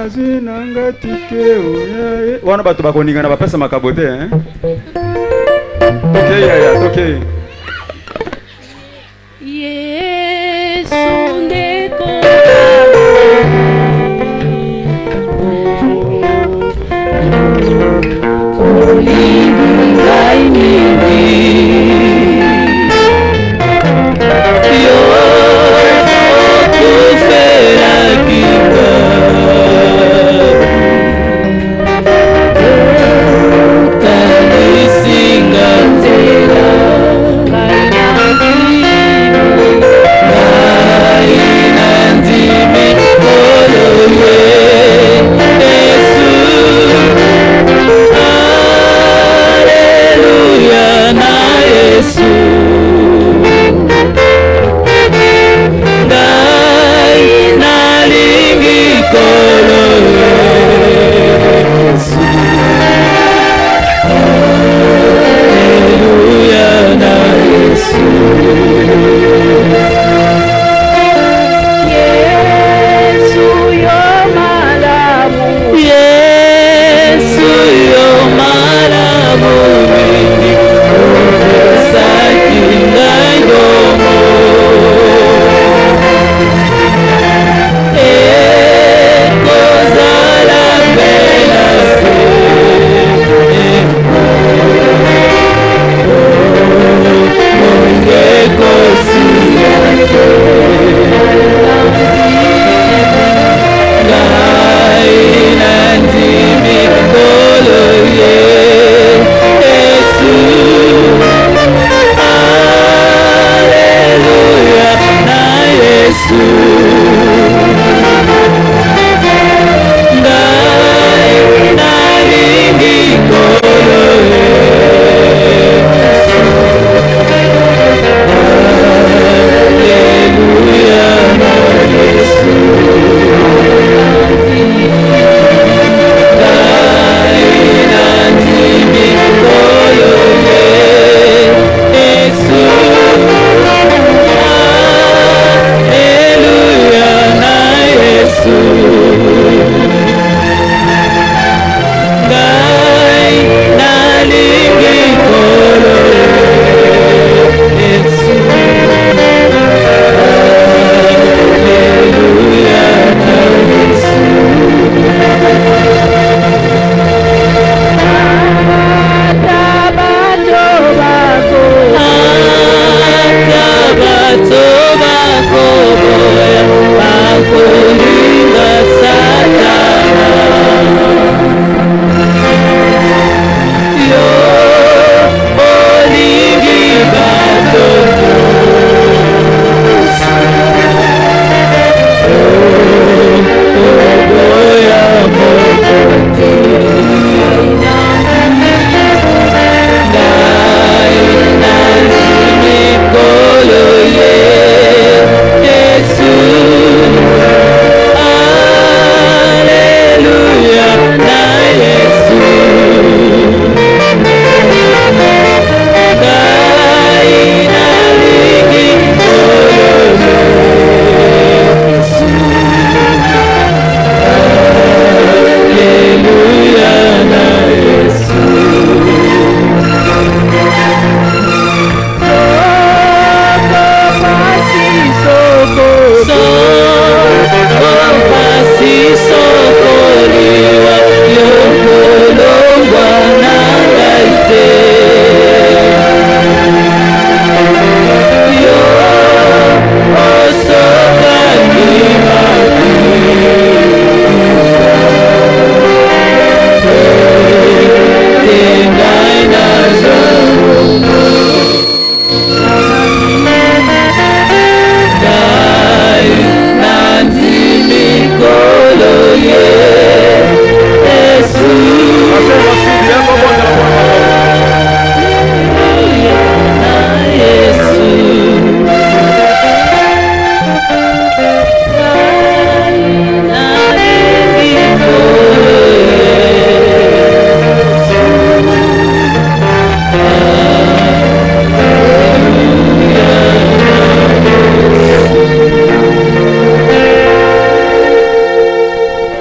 Azinanga tike uya. Wana batu bakoninga na bapesa makabote hein. Toke ya toke. Yesu ndeko.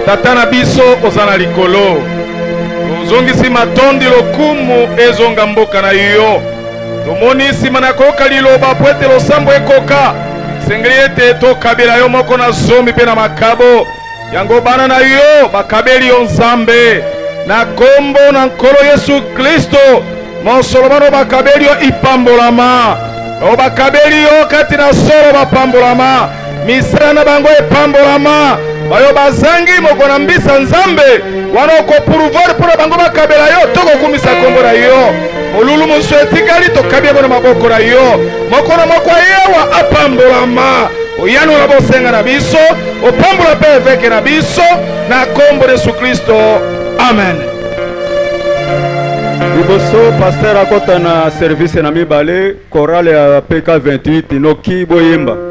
tata na biso ozana likolo ozongisi matondi lokumu ezonga mboka na yo tomoni nsima na koyoka liloba po ete losambo ekoka sengeli ete tokabela yo moko na zomi mpe na makabo yango bana na yo bakabeli yo nzambe na kombo na nkolo Yesu Kristo mosolo bano bakabeli yo ipambolama o bakabeli yo kati na solo bapambolama misala na bango epambolama bayo bazangi moko na mbisa nzambe wana okopuruvore mpona bango bakabela yo tokokumisa kombo na yo molulu mosusu etikali tokabi yango na maboko na yo moko na moko ayewa apambolama oyanola bosenga na biso opambola mpe eveke na biso na kombo na Yesu Kristo amen. liboso paster akota na service na mibale korale ya PK 28 noki boyemba.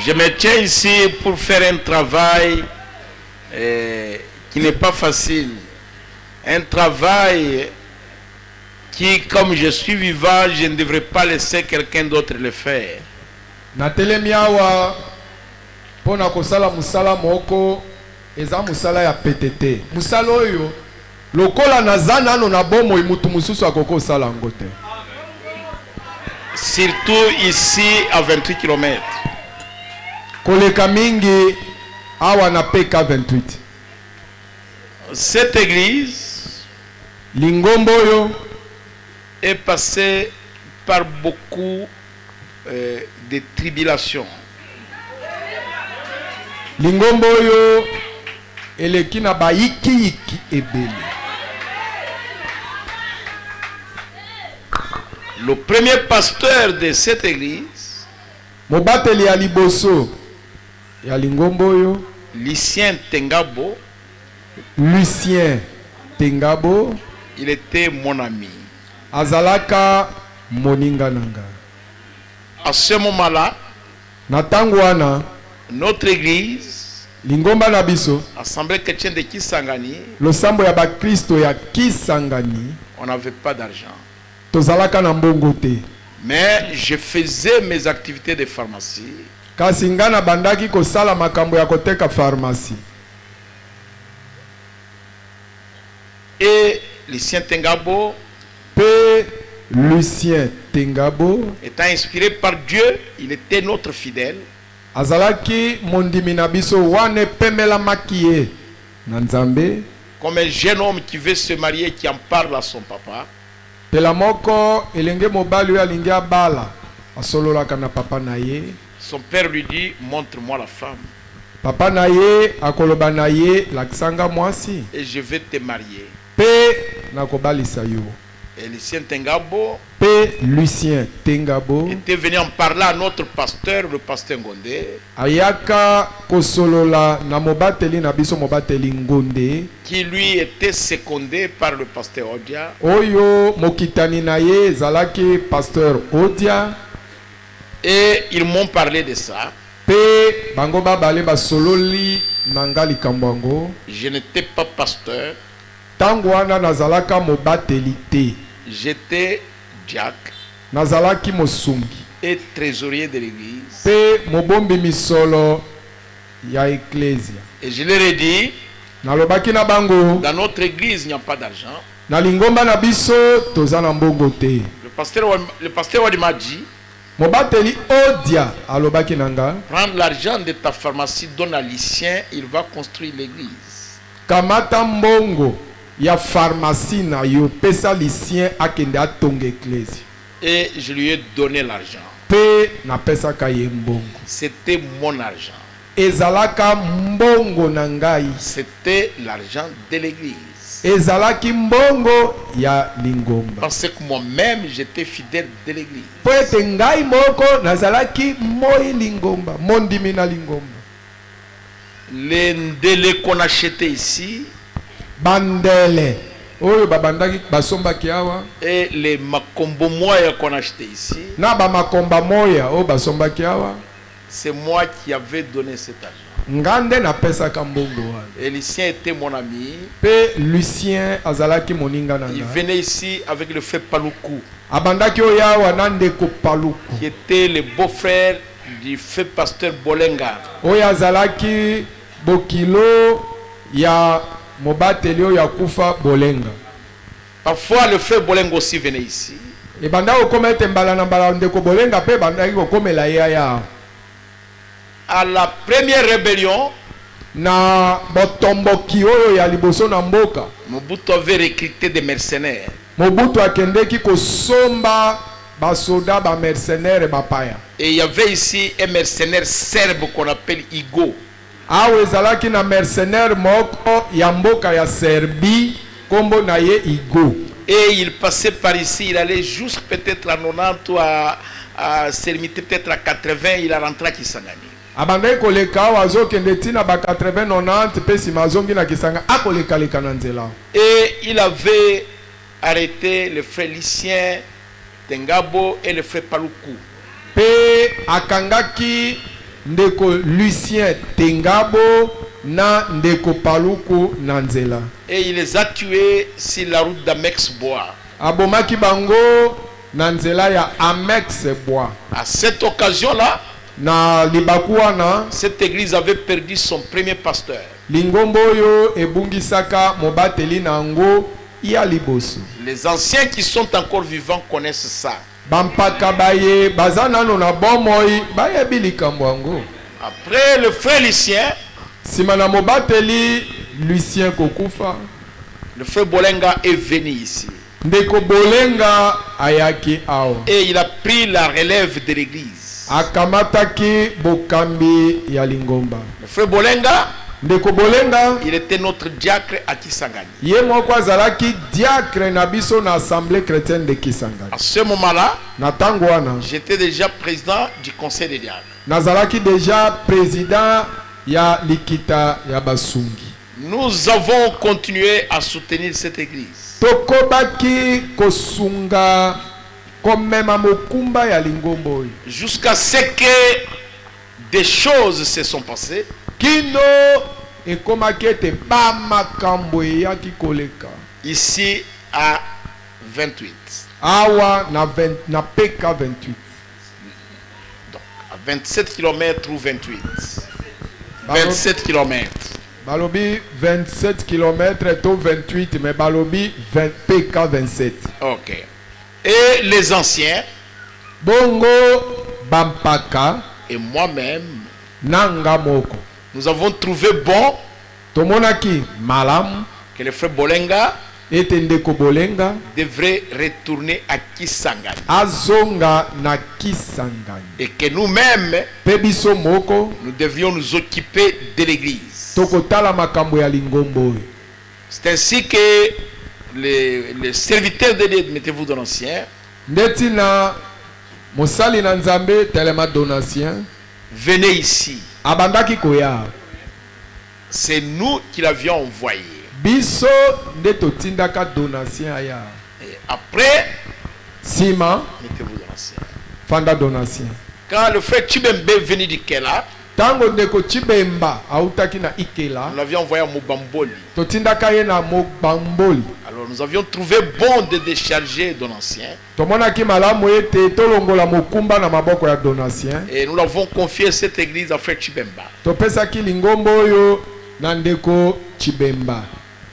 Je me tiens ici pour faire un travail qui n'est pas facile. Un travail qui, comme je suis vivant, je ne devrais pas laisser quelqu'un d'autre le faire. Natelemiawa pona kosala musala moko eza musala ya PTT. Musala oyo lokola nazana no na bomo mutu mususu akoko sala ngote. Surtout ici à 28 km. Koleka mingi awa na PK 28. Cette église Lingombo yo est passée par beaucoup de tribulations. Lingombo yo eleki na bayiki ebele. Le premier pasteur de cette église, Mobateli ya liboso ya Lingombo yo, Lucien Tengabo, Lucien Tengabo, il était mon ami. azalaka moninga nanga. À ce moment-là, Natangwana notre église, Lingomba na biso, Assemblée chrétienne de Kisangani, losambo ya bakristo ya Kisangani, on n'avait pas d'argent. tozalaka na mbongo te. Mais je faisais mes activités de pharmacie. Kasi nga na bandaki kosala makambo ya koteka pharmacie. Et Lucien Tengabo, Pe Lucien Tengabo, étant inspiré par Dieu, il était notre fidèle. azalaki mondimi na biso wane pemela makie na Nzambe. Comme un jeune homme qui veut se marier, qui en parle à son papa. Pela moko elenge mobali oyo alingi abala asololaka na papa na ye. Son père lui dit, montre-moi la femme. Papa na ye akoloba na ye lakisanga mwasi Et je vais te marier. pe nakobalisa yo. Et Lucien Tengabo Pe Lucien Tengabo était venu en parler à notre pasteur, le pasteur Ngonde, ayaka kosolola na mobateli na biso mobateli Ngonde, qui lui était secondé par le pasteur Odia. oyo mokitani na ye zalaki pasteur Odia. Et ils m'ont parlé de ça. Pe bango babale basololi nanga likambo yango. Je n'étais pas pasteur, Tango wana nazalaka mobateli te, j'étais diacre nazalaki mosungi et trésorier de l'église. pe mobombi misolo ya eklesia. Et je leur ai dit, Nalobaki na bango dans notre église, il n'y a pas d'argent. na lingomba na biso toza na mbongo te. Le pasteur Wadi m'a dit, Mobateli Odia alobaki nanga, prends l'argent de ta pharmacie, donne à Lucien, il va construire l'église. kamata mbongo ya pharmacie na yo pesa Lucien akende atonga eklesia. Et je lui ai donné l'argent. Pe na pesa ka ye mbongo. C'était mon argent. Ezalaka mbongo na ngai. C'était l'argent de l'église. Ezalaki mbongo ya Lingomba. Parce que moi-même, j'étais fidèle de l'église. Po ete ngai moko nazalaki moi Lingomba, mondimi na Lingomba. Les ndélés qu'on achetait ici Bandele oyo babandaki basombaki awa et les makombo moya qu'on achetait ici, na ba makomba moya oyo basombaki awa, c'est moi qui avais donné cet argent. ngande na pesa kambongo wana. Et Lucien était mon ami. Pe Lucien azalaki moninga Il nanga. venait ici avec le frère Paloukou, Abandaki oya wanande ko Paluku. qui était le beau-frère du frère pasteur Bolenga. Oya azalaki bokilo ya mobateli oya kufa Bolenga. Parfois, le frère Bolenga aussi venait ici. E banda okomete mbala na mbala ndeko Bolenga pe bandaki kokomela ya. À la première rébellion, Na botomboki oyo ya liboso na mboka. Mobutu avait recruté des mercenaires. Mobutu akendeki kosomba basoda ba mercenaire bapaya. Et il y avait ici un mercenaire serbe qu'on appelle Igo. Awe ezalaki na mercenaire moko ya mboka ya Serbie kombo na ye Igo. Et il passait par ici, il allait juste peut-être à 90 ou à Sermité, peut-être à 80, il a rentré à Kisangani. Abandai koleka wazokende tina ba 80-90 pe sima azongi na Kisanga akoleka leka na nzela. Et il avait arrêté le frère Lucien Tengabo et le frère Paloukou. Pe akangaki ndeko Lucien Tengabo na ndeko Paluku na nzela. Et il les a tués sur la route d'Amex-Bois. Abomaki bango na nzela ya Amex Bois. À cette occasion-là, Na libakuana cette église avait perdu son premier pasteur. lingombo yo ebungisaka mobateli nango ya liboso. Les anciens qui sont encore vivants connaissent ça. Bampaka baye bazana no na bomoi bayebi likambo yango. Après le frère Lucien, Sima na mobateli Lucien kokufa, le frère Bolenga est venu ici. ndeko Bolenga ayaki awa. Et il a pris la relève de l'église. Akamataki bokambi ya lingomba. Le frère Bolenga, Ndeko Bolenga il était notre diacre à Kisangani. ye moko azalaki diacre na biso na assemblée chrétienne de Kisangani. À ce moment-là, Na tango wana j'étais déjà président du conseil des diacres. nazalaki déjà président ya likita ya basungi. Nous avons continué à soutenir cette église. Tokobaki kosunga komema mokumba ya lingombo oyo. Jusqu'à ce que des choses se sont passées. Kino ekomaki ete bamakambo eyaki koleka. Ici à 28. Awa na PK 28. Donc à 27 km ou 28. 27 km. Balobi 27 km to 28 mais balobi PK 27. Ok. Et les anciens Bongo bampaka et moi-même, nanga moko. nous avons trouvé bon Tomonaki malam que le frère Bolenga ete ndeko Bolenga devrait retourner à Kisangani. azonga na Kisangani. Et que nous-mêmes, Pe biso moko nous devrions nous occuper de l'église. tokotala makambo ya lingombo oyo. C'est ainsi que les serviteurs de Dieu, mettez-vous dans l'ancien, Ndeti na mosali na nzambe telema donatien venez ici. abandaki koya. C'est nous qui l'avions envoyé. Biso nde totindaka donatien aya. Et après, Sima mettez-vous dans l'ancien. fanda donatien. Quand le frère Chibembe est venu du Kela, Tango ndeko Chibemba autaki na Ikela nous l'avions envoyé à Mobamboli. totindaka ye na Mobamboli. Alors nous avions trouvé bon de décharger de l'ancien. Tomonaki malamu ete tolongola mokumba na maboko ya donatien. Et nous l'avons confié cette église à frère Chibemba. Topesaki lingombo oyo na ndeko Chibemba.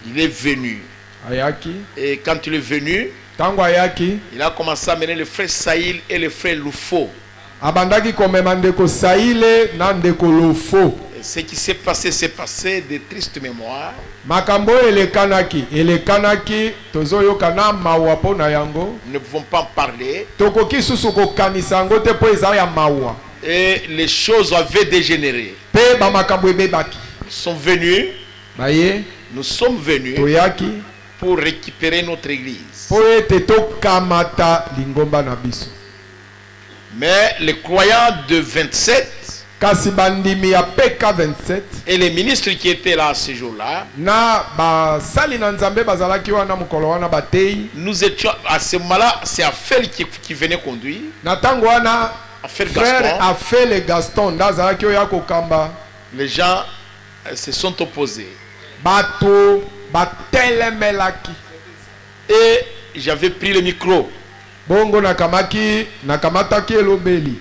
Il est venu. Ayaki. Et quand il est venu, Tango ayaki il a commencé à mener le frère Saïl et le frère Loufo. abandaki komema ndeko Saile na ndeko Lofo. Et ce qui s'est passé de tristes mémoires. Makambo elekanaki tozoyoka na mawa po na yango. Nous ne pouvons pas en parler. Tokoki susu kokanisa yango te po eza ya mawa. Et les choses avaient dégénéré. Pe ba makambo ebebaki. Nous sommes venus Toyaki pour récupérer notre église. po ete tokamata lingomba na biso. Mais les croyants de 27 Kasi bandimi ya PK 27 et les ministres qui étaient là ce jour-là, na basali na nzambe bazalaki wana mukolo wana batei. nous étions à ce moment-là, c'est Afel qui venait conduire. Na tango wana Afel frère Gaston. Afele Gaston ndazalaki oya kokamba. les gens se sont opposés. bato batelemelaki. Et j'avais pris le micro. Bongo nakamataki elobeli.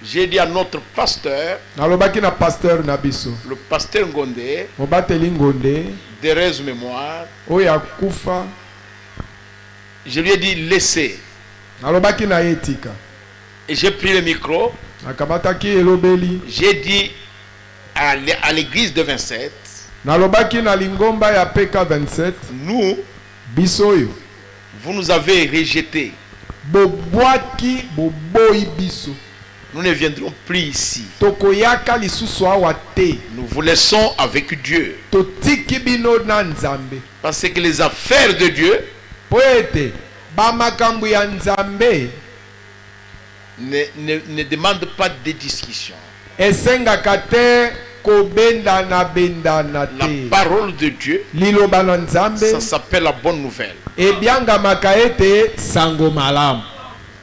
J'ai dit à notre pasteur, nalobaki na pasteur na biso, le pasteur Ngondé, mobateli Ngonde d'heureuse mémoire, oyo akufa. je lui ai dit laissez. Nalobaki na etika. Et j'ai pris le micro. Nakamataki elobeli. J'ai dit à l'église de 27, Nalobaki na lingomba ya PK 27, nous, bisoyo vous nous avez rejetés. bobwaki boboyi biso. Nous ne viendrons plus ici. Tokoyaka lisusu awa te. Nous vous laissons avec Dieu. Totiki bino na Nzambe. Parce que les affaires de Dieu Po ete bamakambo ya Nzambe ne demandent pas de discussion. esengaka te kobendana bendana La te. parole de Dieu, Liloba na Nzambe ça s'appelle la bonne nouvelle. ebiangamaka ete sango malamu.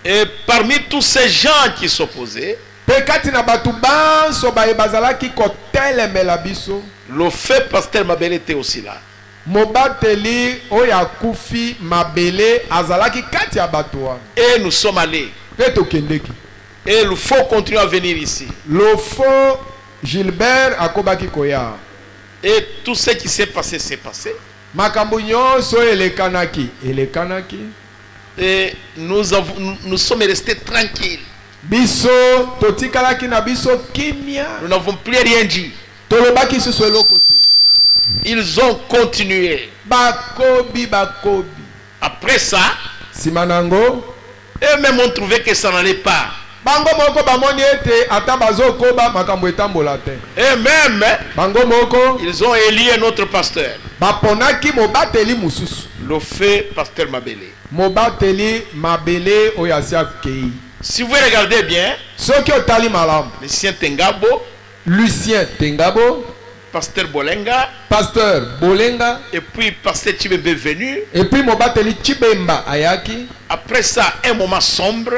Et parmi tous ces gens qui s'opposaient, Pe kati na batu banso bazalaki kotelemela biso, le fait pasteur Mabele était aussi là. mobateli oyo akufi mabele azalaki kati ya bato wana. Et nous sommes allés. Pe tokendeki. Et il faut continuer à venir ici. Lofo Gilbert akobaki koya. Et tout ce qui s'est passé, s'est passé. Makambo nyonso elekanaki. Et nous sommes restés tranquilles. Biso totikalaki na biso kimia. Nous n'avons plus rien dit. Tolobaki susu eloko te. Ils ont continué. Bakobi. Après ça, Simanango. eux-mêmes ont trouvé que ça n'allait pas. Bango moko bamoni ete ata bazokoba makambo etambola te. Eux-mêmes, Bango moko ils ont élu notre pasteur. baponaki mobateli mususu. Le fait pasteur Mabele. Mobateli mabele oyasi kei. Si vous regardez bien, Soki otali malamu. Lucien Tengabo, Lucien Tengabo, pasteur Bolenga, pasteur Bolenga, et puis pasteur Chibembe venu. et puis mobateli Chibemba ayaki. Après ça, un moment sombre.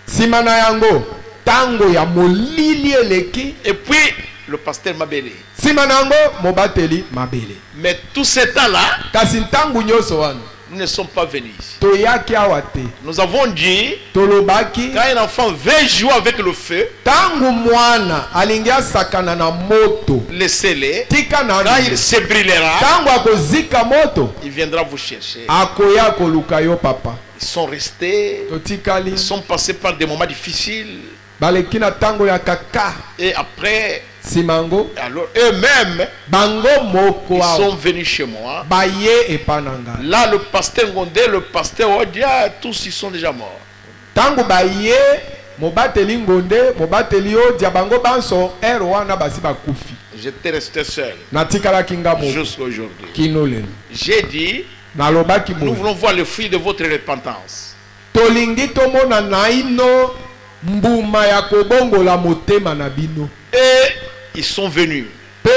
Simana yango tango ya molili eleki. Et puis, le pasteur Mabele. Simana yango mobateli mabele. Mais tout ce temps-là, Kasi ntangu nyoso wana nous ne sommes pas venus ici. toyaki awa te. Nous avons dit, Tolobaki quand un enfant veut jouer avec le feu, tangu mwana alingi asakana na moto laissez-les. tika na Quand il se brûlera, tangu akozika moto il viendra vous chercher. akoya koluka yo papa. Ils sont restés, Totikali ils sont passés par des moments difficiles. baleki na tango ya kaka. Et après, Simango alors eux-mêmes, bango moko ils sont awa venus chez moi. baye epananga. Là, le pasteur Ngondé, le pasteur Odia, tous ils sont déjà morts. Tango baye mobateli Ngonde mobateli Odia bango banso wana basi bakufi. J'étais resté seul Natikalaki ngamo jusqu'à aujourd'hui. kino lelo. J'ai dit, Nalobaki nous boye. voulons voir le fruit de votre repentance. Tolingi tomona naino mbuma ya kobongola motema na bino. Et ils sont venus. Pe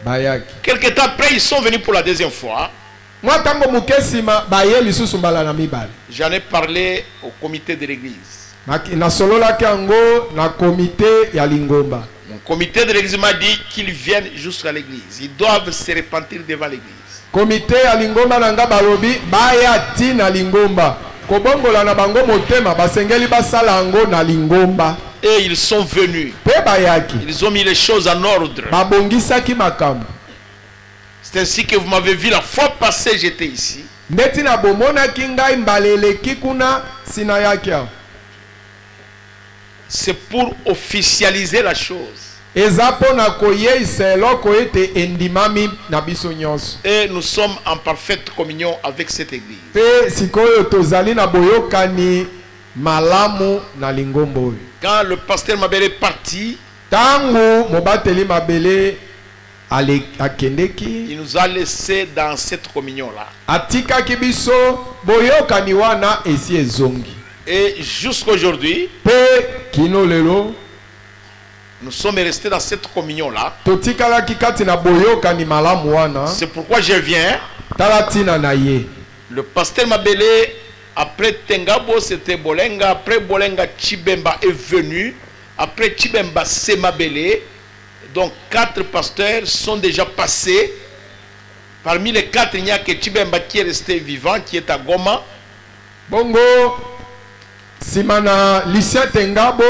bayaki. Quelque temps après, ils sont venus pour la deuxième fois. Mwa tango mukesima baye lisusu mbala na mibale. J'en ai parlé au comité de l'église. Nasololaki yango na komite ya Lingomba. Mon comité de l'église m'a dit qu'ils viennent jusqu'à l'église. Ils doivent se repentir devant l'église. Komite ya Lingomba nanga balobi baya ti na Lingomba. Kobongola na bango motema basengeli basala yango na Lingomba. Et ils sont venus. Pe bayaki. Ils ont mis les choses en ordre. Babongisaki makambo. C'est ainsi que vous m'avez vu la fois passée, j'étais ici. Ndeti na bomonaki ngai mbaleleki kuna sinayaki awa. C'est pour officialiser la chose. Eza pona koyeisa eloko ete endimami na biso nyonso. Et nous sommes en parfaite communion avec cette église. Pe sikoyo tozali na boyokani malamu na Lingomba oyo. Quand le pasteur Mabele est parti, Tango mobateli mabele akendeki il nous a laissés dans cette communion-là. atikaki biso boyokani wana esi ezongi. Et jusqu'aujourd'hui, Pe kino lelo nous sommes restés dans cette communion-là. totikalaki kati na boyokani malamu wana. C'est pourquoi je viens. Tala tina na ye. Le pasteur Mabele, après Tengabo, c'était Bolenga. Après Bolenga, Chibemba est venu. Après Chibemba, c'est Mabele. Donc 4 pasteurs sont déjà passés. Parmi les 4, il n'y a que Chibemba qui est resté vivant, qui est à Goma. Bongo simana Lucien Tengabo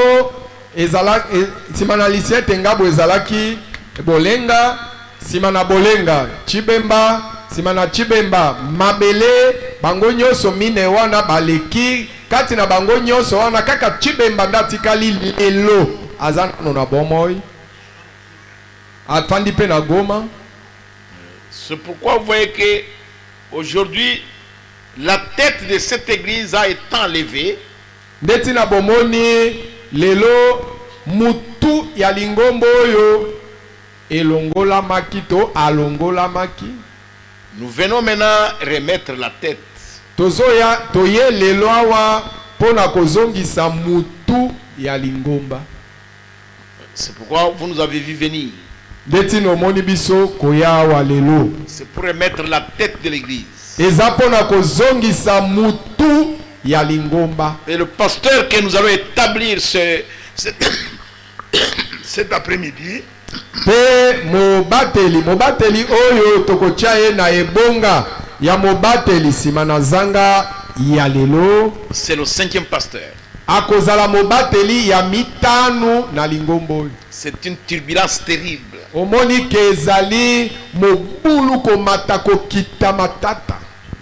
simana Lucien Tengabo ezalaki Bolenga, simana Bolenga Chibemba, simana Chibemba Mabele, bango nyonso mine wana baleki kati na bango nyonso wana kaka Chibemba ndatikali lelo azana na bomoi afandi pe na Goma. C'est pourquoi vous voyez que aujourd'hui la tête de cette église a été enlevée. Ndeti na bomoni lelo mutu ya lingombo oyo elongola makito alongola maki. Nous venons maintenant remettre la tête. Tozoya toye lelo awa pona kozongisa mutu ya lingomba. C'est pourquoi vous nous avez vu venir. Ndeti no moni biso koya awa lelo. C'est pour remettre la tête de l'église. Eza pona kozongisa mutu ya lingomba. Et le pasteur que nous allons établir cet après-midi, Pe mobateli oyo tokotia ye na ebonga ya mobateli simana zanga ya lelo, c'est le 5e pasteur. akozala mobateli ya mitano na lingombo. C'est une turbulence terrible. Omoni ke ezali mobulu komata kokita matata.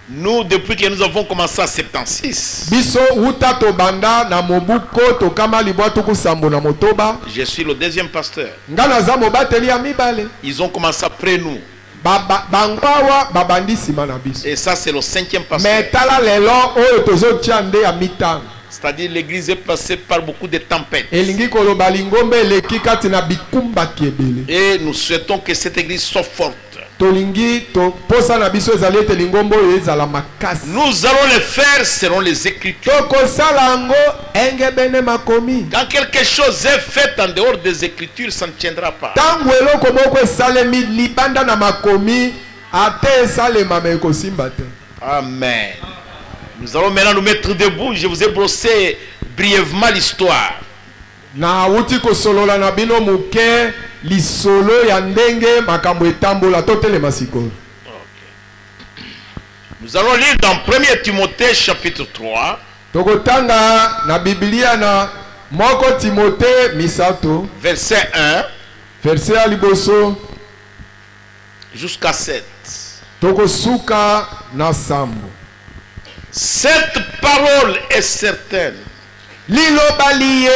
Nous, depuis que nous avons commencé à 76, Biso uta to banda na mobuko to kama libwa tukusambo na motoba. je suis le 2e pasteur. Ngana za mobateli ya mibale. Ils ont commencé après nous. Bangwawa babandi sima na biso. Et ça, c'est le 5e pasteur. Mais tala lelo oyo tozo tiande ya mitano. C'est-à-dire l'église est passée par beaucoup de tempêtes. Elingi koloba lingombe leki kati na bikumba kiebele. Et nous souhaitons que cette église soit forte. Tolingi to posa na biso ezali ete lingombo oyo ezala makasi. Nous allons le faire selon les Écritures. Tokosala yango engebene makomi. Quand quelque chose est fait en dehors des Écritures, ça ne tiendra pas. Tangu eloko moko esalemi libanda na makomi ate esalema me ekosimba te. Amen. Nous allons maintenant nous mettre debout. Je vous ai brossé brièvement l'histoire. Na uti kosolola na bino muke lisolo ya ndenge makambo etambola totelema sikoyo. Nous allons lire dans 1 Timothée chapitre 3. Tokotanga na Biblia na moko Timote misato Verset 1 verset ya liboso jusqu'à 7. tokosuka na sambo. Cette parole est certaine. Liloba liye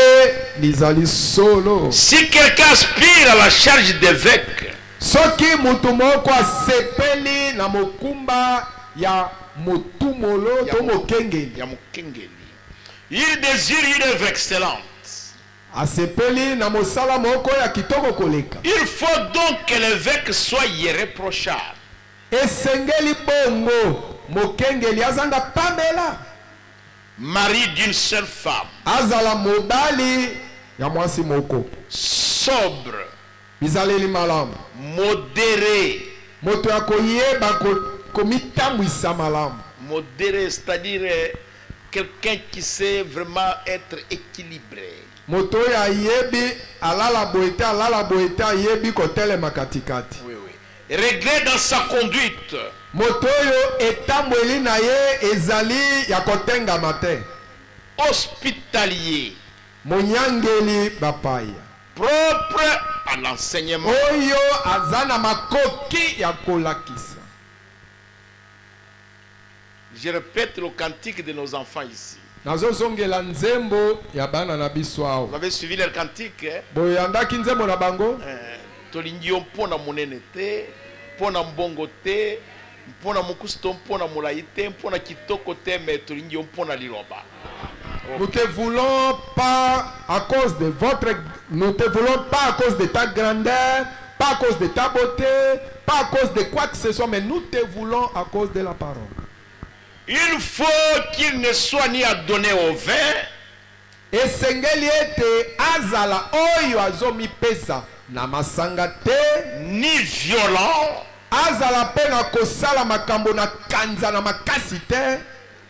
lizali solo. Si quelqu'un aspire à la charge d'évêque, Soki mutu moko asepeli na mokumba ya motumolo to mokengeli. il désire une œuvre excellente. Asepeli na mosala moko ya kitoko koleka. Il faut donc que l'évêque soit irréprochable. Esengeli bongo mokengeli azanga pamela. Mari d'une seule femme. Azala mobali ya mwasi moko. Sobre. Bizaleli malamu. Modéré. Moto ya koyeba komitambwisa malamu. Modéré, c'est-à-dire quelqu'un qui sait vraiment être équilibré. Moto ya yebi alala boete yebi kotelema katikati. Oui, oui. Réglé dans sa conduite. Moto yo etambweli na ye ezali ya kotenga mate. Hospitalier. Monyangeli bapaya. Propre à l'enseignement. Oyo azana makoki ya kolakisa. Je répète le cantique de nos enfants ici. Nazozongela nzembo ya bana na biso awo. Vous avez suivi leur cantique, hein? Boyandaki nzembo na bango. Tolingi mpona monene te, mpona mbongo te, mpona mokusto, mpona molai te, mpona kitoko te, mais tolingi mpona liloba. Nous te voulons pas à cause de votre, nous te voulons pas à cause de ta grandeur, pas à cause de ta beauté, pas à cause de quoi que ce soit, mais nous te voulons à cause de la parole. Il faut qu'il ne soit ni adonné au vin, Esengeli ete azala oyo azomi pesa na masanga te, ni violent, azala pe na kosala makambo na kanza na makasi te,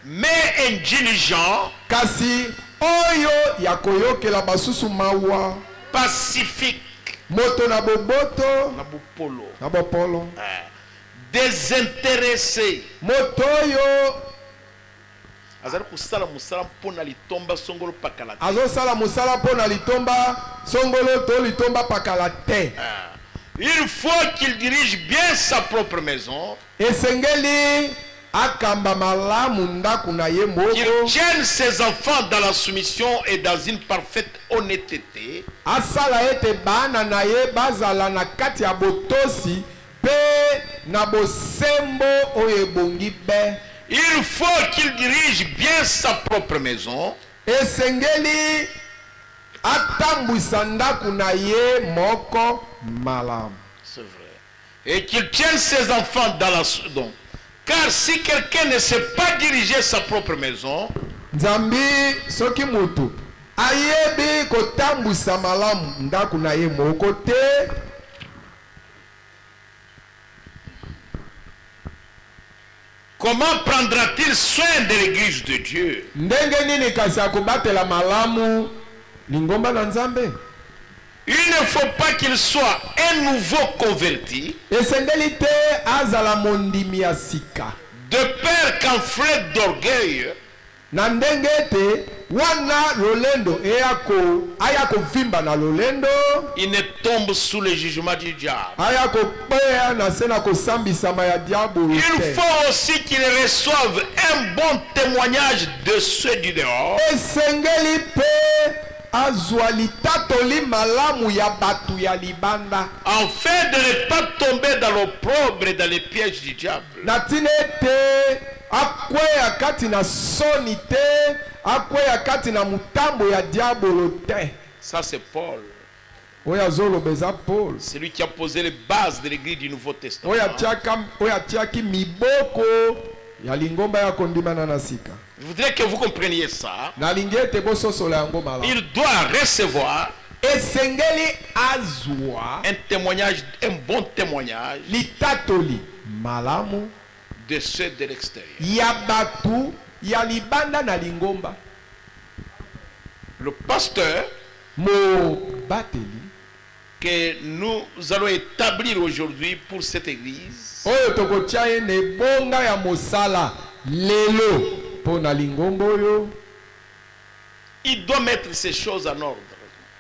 mais indulgent, kasi oyo ya koyokela basusu mawa, pacifique, moto na boboto na bopolo. na bopolo. Désintéressé. Moto oyo azali kusala musala mpona litomba songolo pakala te. azosala musala mpona litomba songolo to litomba pakala te. Il faut qu'il dirige bien sa propre maison. Esengeli akamba malamu ndaku na ye moko. Qu'il tienne ses enfants dans la soumission et dans une parfaite honnêteté. Asala ete bana na ye bazala na kati ya botosi pe na bosembo oyo ebongi be. Il faut qu'il dirige bien sa propre maison. Esengeli atambwisa ndaku na ye moko malamu. C'est vrai. Et qu'il tienne ses enfants dans la soumission. Car si quelqu'un ne sait pas diriger sa propre maison, Nzambi soki mutu ayebi kotambwisa malamu ndaku na ye moko te, comment prendra-t-il soin de l'église de Dieu? ndenge nini kasi akobatela malamu lingomba na Nzambe? Il ne faut pas qu'il soit un nouveau converti, Esengeli te azala mondimi ya sika, de peur qu'enflé d'orgueil, na ndenge te wana lolendo aya kovimba na lolendo, il ne tombe sous le jugement du diable. aya kopea na se na kosambisama ya diabolo Il te. faut aussi qu'il reçoive un bon témoignage de ceux du dehors. Esengeli pe azwa litatoli malamu ya batu ya libanda, Afin de ne pas tomber dans l'opprobre et dans les pièges du diable. na tina ete akweya kati na soni te, akweya kati na mutambo ya diabolo te. Ça c'est Paul. Oyo azoloba eza Paul, C'est lui qui a posé les bases de l'église du Nouveau Testament. oyo atiaki miboko ya lingomba ya kondimana na sika. Je voudrais que vous compreniez ça. Nalingi ete bososola yango malamu. Il doit recevoir Esengeli azwa un témoignage, un bon témoignage litatoli malamu de ceux de l'extérieur. ya batu ya libanda na lingomba. Le pasteur Mobateli que nous allons établir aujourd'hui pour cette église, oyo tokotia ye na ebonga ya mosala lelo mpo na lingomba oyo, il doit mettre ces choses en ordre.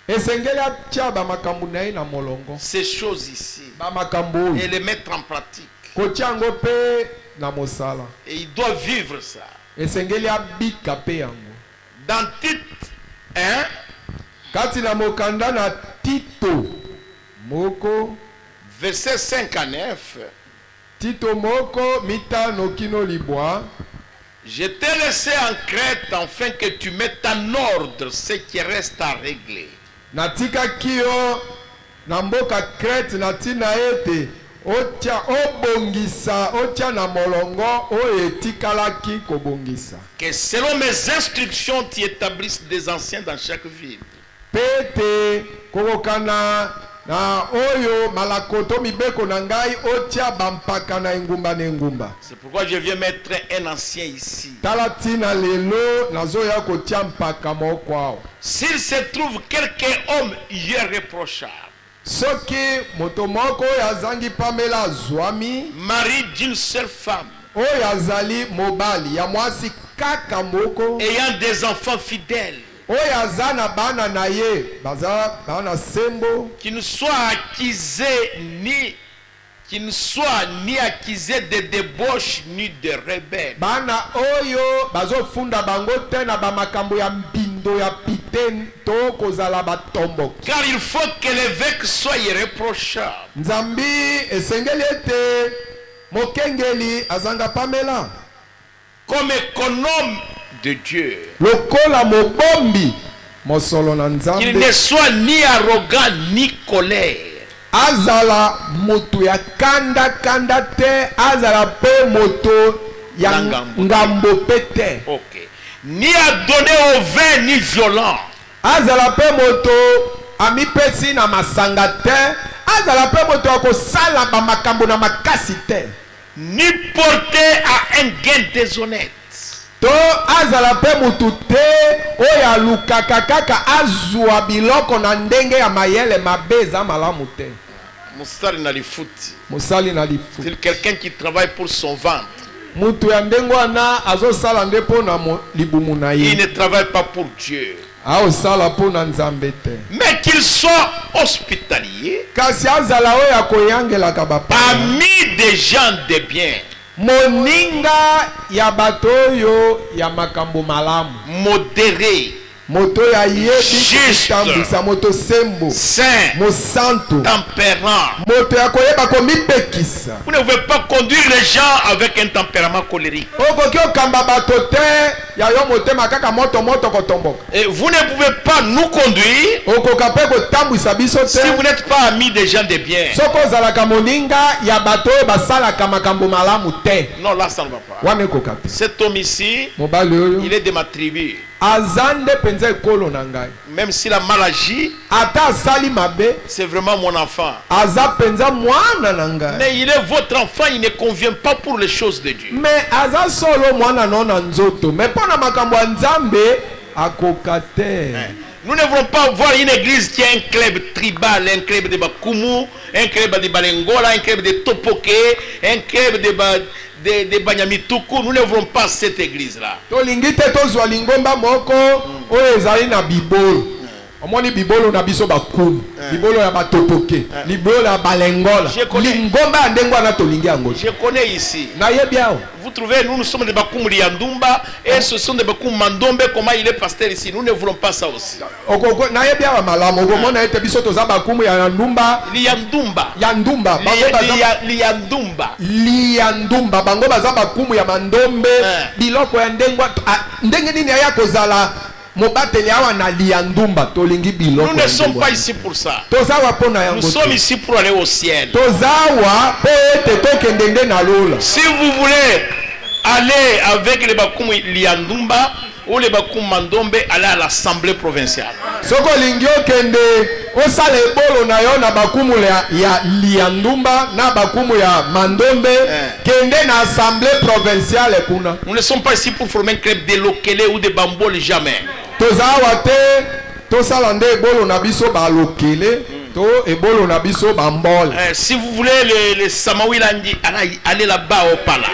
esengeli atia bamakambo na ye na molongo, Ces choses ici. bamakambo Et oyo les mettre en pratique. kotia yango mpe na mosala. Et il doit vivre ça. Esengeli abika mpe yango. Dans Tite 1, Kati na mokanda na Tito moko, verset 5 à 9, Tito moko mitano kino libwa, je t'ai laissé en Crète afin que tu mettes en ordre ce qui reste à régler. natika kio na mboka Crete na tina ete otia obongisa, otia na molongo oyo etikalaki kobongisa. Que selon mes instructions, tu établisses des anciens dans chaque ville. Pete kokokana na oyo malakoto mibeko na ngai otia bampaka na engumba na engumba. C'est pourquoi je viens mettre un ancien ici. Tala tina lelo nazoya kotia mpaka moko awo. S'il se trouve quelqu'un homme irréprochable, Soki moto moko oyo azangi pamela zwami, mari d'une seule femme, oyo azali mobali ya mwasi kaka moko, ayant des enfants fidèles, oyo aza na bana na ye baza bana sembo, qui ne soit ni accusé de débauche ni de rebelle. bana oyo bazofunda bango te na bamakambo ya mbindo ya pite to kozala batombo. Car il faut que l'évêque soit irréprochable, Nzambi esengeli ete mokengeli azanga pamela comme économe de Dieu, lokola mobombi mosolo na qu'il Nzambe, ne soit ni arrogant ni colère, azala moto ya kanda kanda te, azala pe moto ya Na ngambo. ngambo pe te, ok, ni à donner au vin ni violent, azala pe moto amipesi na masanga te, azala pe moto akosala bamakambo na makasi te, ni porter à un gain déshonnête. to azala pe mutu te oyo alukaka kaka azwa biloko na ndenge ya mayele mabe eza malamu te. Musali na lifuti. Musali na lifuti. C'est quelqu'un qui travaille pour son ventre. Mutu ya ndenge wana azosala nde mpo na libumu na ye. Il ne travaille pas pour Dieu. Aosala mpo na Nzambe te. Mais qu'il soit hospitalier. Kasi azala oyo akoyangelaka bapa. Parmi des gens de bien. Moninga ya bato oyo ya makambo malamu. Modéré. Moto ya yebi kutambisa moto sembo. Saint. Mosantu. Tempérant. Moto ya koyeba komipekisa. Vous ne pouvez pas conduire les gens avec un tempérament colérique. Okoki okamba bato te ya yo motema kaka moto kotomboka. Et vous ne pouvez pas nous conduire Okoka pe kotambwisa biso te. si vous n'êtes pas amis des gens de bien. Soko ozalaka moninga ya bato oyo basalaka makambo malamu te. Non, là ça ne va pas. Wana ekoka te. Cet homme ici, Mobali oyo il est de ma tribu. azande penza ekolo na ngai. Même s'il a mal agi, Ata asali mabe c'est vraiment mon enfant. aza penza mwana na ngai. Mais il est votre enfant, il ne convient pas pour les choses de Dieu. Mais aza solo mwana no na nzoto. Mais pona makambo ya Nzambe akoka te. Nous ne voulons pas voir une église qui est un club tribal, un club de Bakumu, un club de Balengola, un club de Topoke, un club de Banyamituku. Nous ne voulons pas cette église-là. Tolingi te tozwa lingomba moko oyo ezali na bibolo. Omoni bibolo na biso bakumu. Bibolo ya batopoke. Bibolo ya balengola. Lingomba ya ndenge wana tolingi yango. Je connais ici. Na yebi awo. Vous trouvez, nous sommes des Bakumu Liandumba et ce sont des Bakumu Mandombe. Comment il est pasteur ici? Nous ne voulons pas ça aussi. Okoko na yebi awa malamu. Okomona ete biso toza bakumu ya ndumba. Liandumba. Ya ndumba. Liandumba. Liandumba. Bango baza bakumu ya mandombe. Biloko ya ndenge nini ya kozala. Mobateli awa na liandumba tolingi biloko. Nous ne sommes pas ici pour ça. Tozawa pona yango. Nous sommes ici pour aller au ciel. Tozawa po ete tokendende na lola. Si vous voulez aller avec les Bakumu Liandumba ou les Bakumu Mandombe, allez à l'assemblée provinciale. Soko lingi okende osala ebolo na yo na bakumu ya liandumba na bakumu ya mandombe kende na assemblée provinciale kuna. Nous ne sommes pas ici pour former un club de Lokele ou de Bambol, jamais. Tozawa te tosala nde ebolo na biso ba Lokele to ebolo na biso bambol. Si vous voulez les Samawilangi, allez là-bas au Pala.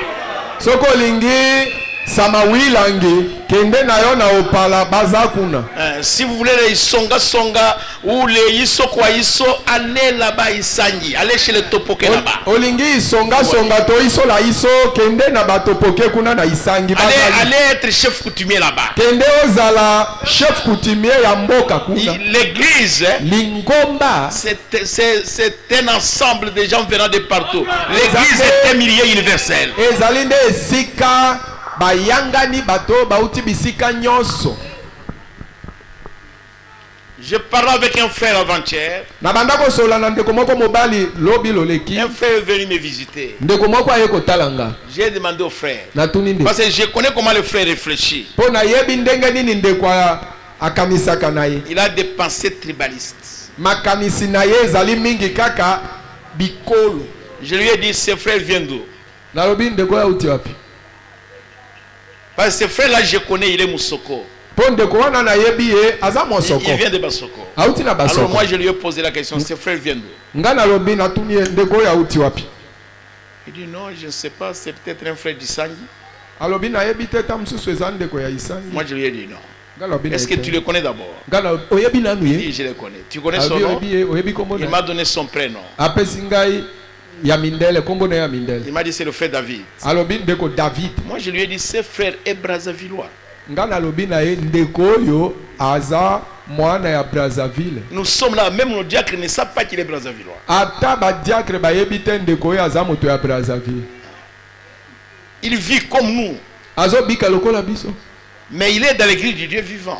Soko lingi Samawilangi kende na yo na opala baza kuna. Si vous voulez les Songa ou les Isokwa Iso, allez là-bas Isangi, allez chez les Topoke là-bas. Olingi Songa to Iso la Iso kende na batopoke kuna na Isangi. Allez être chef coutumier là-bas. Kende ozala chef coutumier ya mboka kuna. L'église, lingomba, c'est un ensemble de gens venant de partout. L'église est un milieu universel. Ezali nde esika bayangani bato bauti bisika nyonso. Je parlais avec un frère avant-hier. Na bandako sola na ndeko moko mobali lobi loleki. Un frère est venu me visiter. Ndeko moko aye kotalanga. J'ai demandé au frère. Na tuninde. Parce que je connais comment le frère réfléchit. Po na yebi ndenge nini ndeko akamisaka na ye. Il a des pensées tribalistes. Makamisi na ye ezali mingi kaka bikolo. Je lui ai dit, ce frère vient d'où? Na lobi ndeko ya uti wapi? Parce que ce frère là je connais, il est Moussoko. Il vient de Basoko. Alors moi je lui ai posé la question, ce frère vient d'où? Il dit non, je ne sais pas, c'est peut-être un frère d'Isangi. Moi je lui ai dit non. Est-ce que tu le connais d'abord? Il dit je le connais. Tu connais son nom? Il m'a donné son prénom. Il m'a dit c'est le frère David. Moi je lui ai dit ce frère est Brazzavillois. Nous sommes là, même nos diacres ne savent pas qu'il est Brazzavillois. Il vit comme nous. Mais il est dans l'église du Dieu vivant.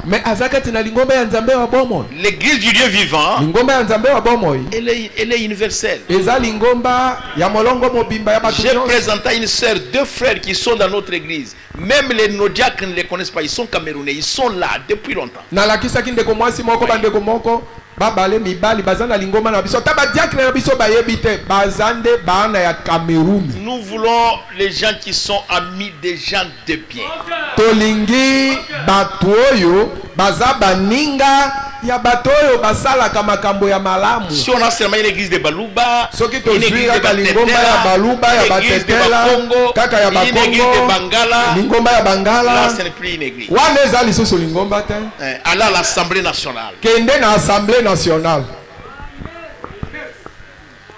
L'église du Dieu vivant, elle est universelle. J'ai présenté une sœur, deux frères qui sont dans notre église. Même nos diacres ne les connaissent pas. Ils sont camerounais. Ils sont là depuis longtemps. babale mibali bazana lingomba na biso ta ba diacre na biso bayebi te bazande bana ya Cameroun. Nous voulons les gens qui sont amis des gens de bien. Tolingi bato oyo baza baninga ya bato oyo basalaka makambo ya malamu. Si on a seulement une église de Baluba, Soki une église tozwira de ka lingomba ya Baluba ya une église de Batetela Bakongo, kaka ya une église de Bakongo Bangala, lingomba ya là Bangala ce n'est plus une église. wana eza lisusu lingomba te. Allez à l'Assemblée nationale. Kende na Assemblée nationale.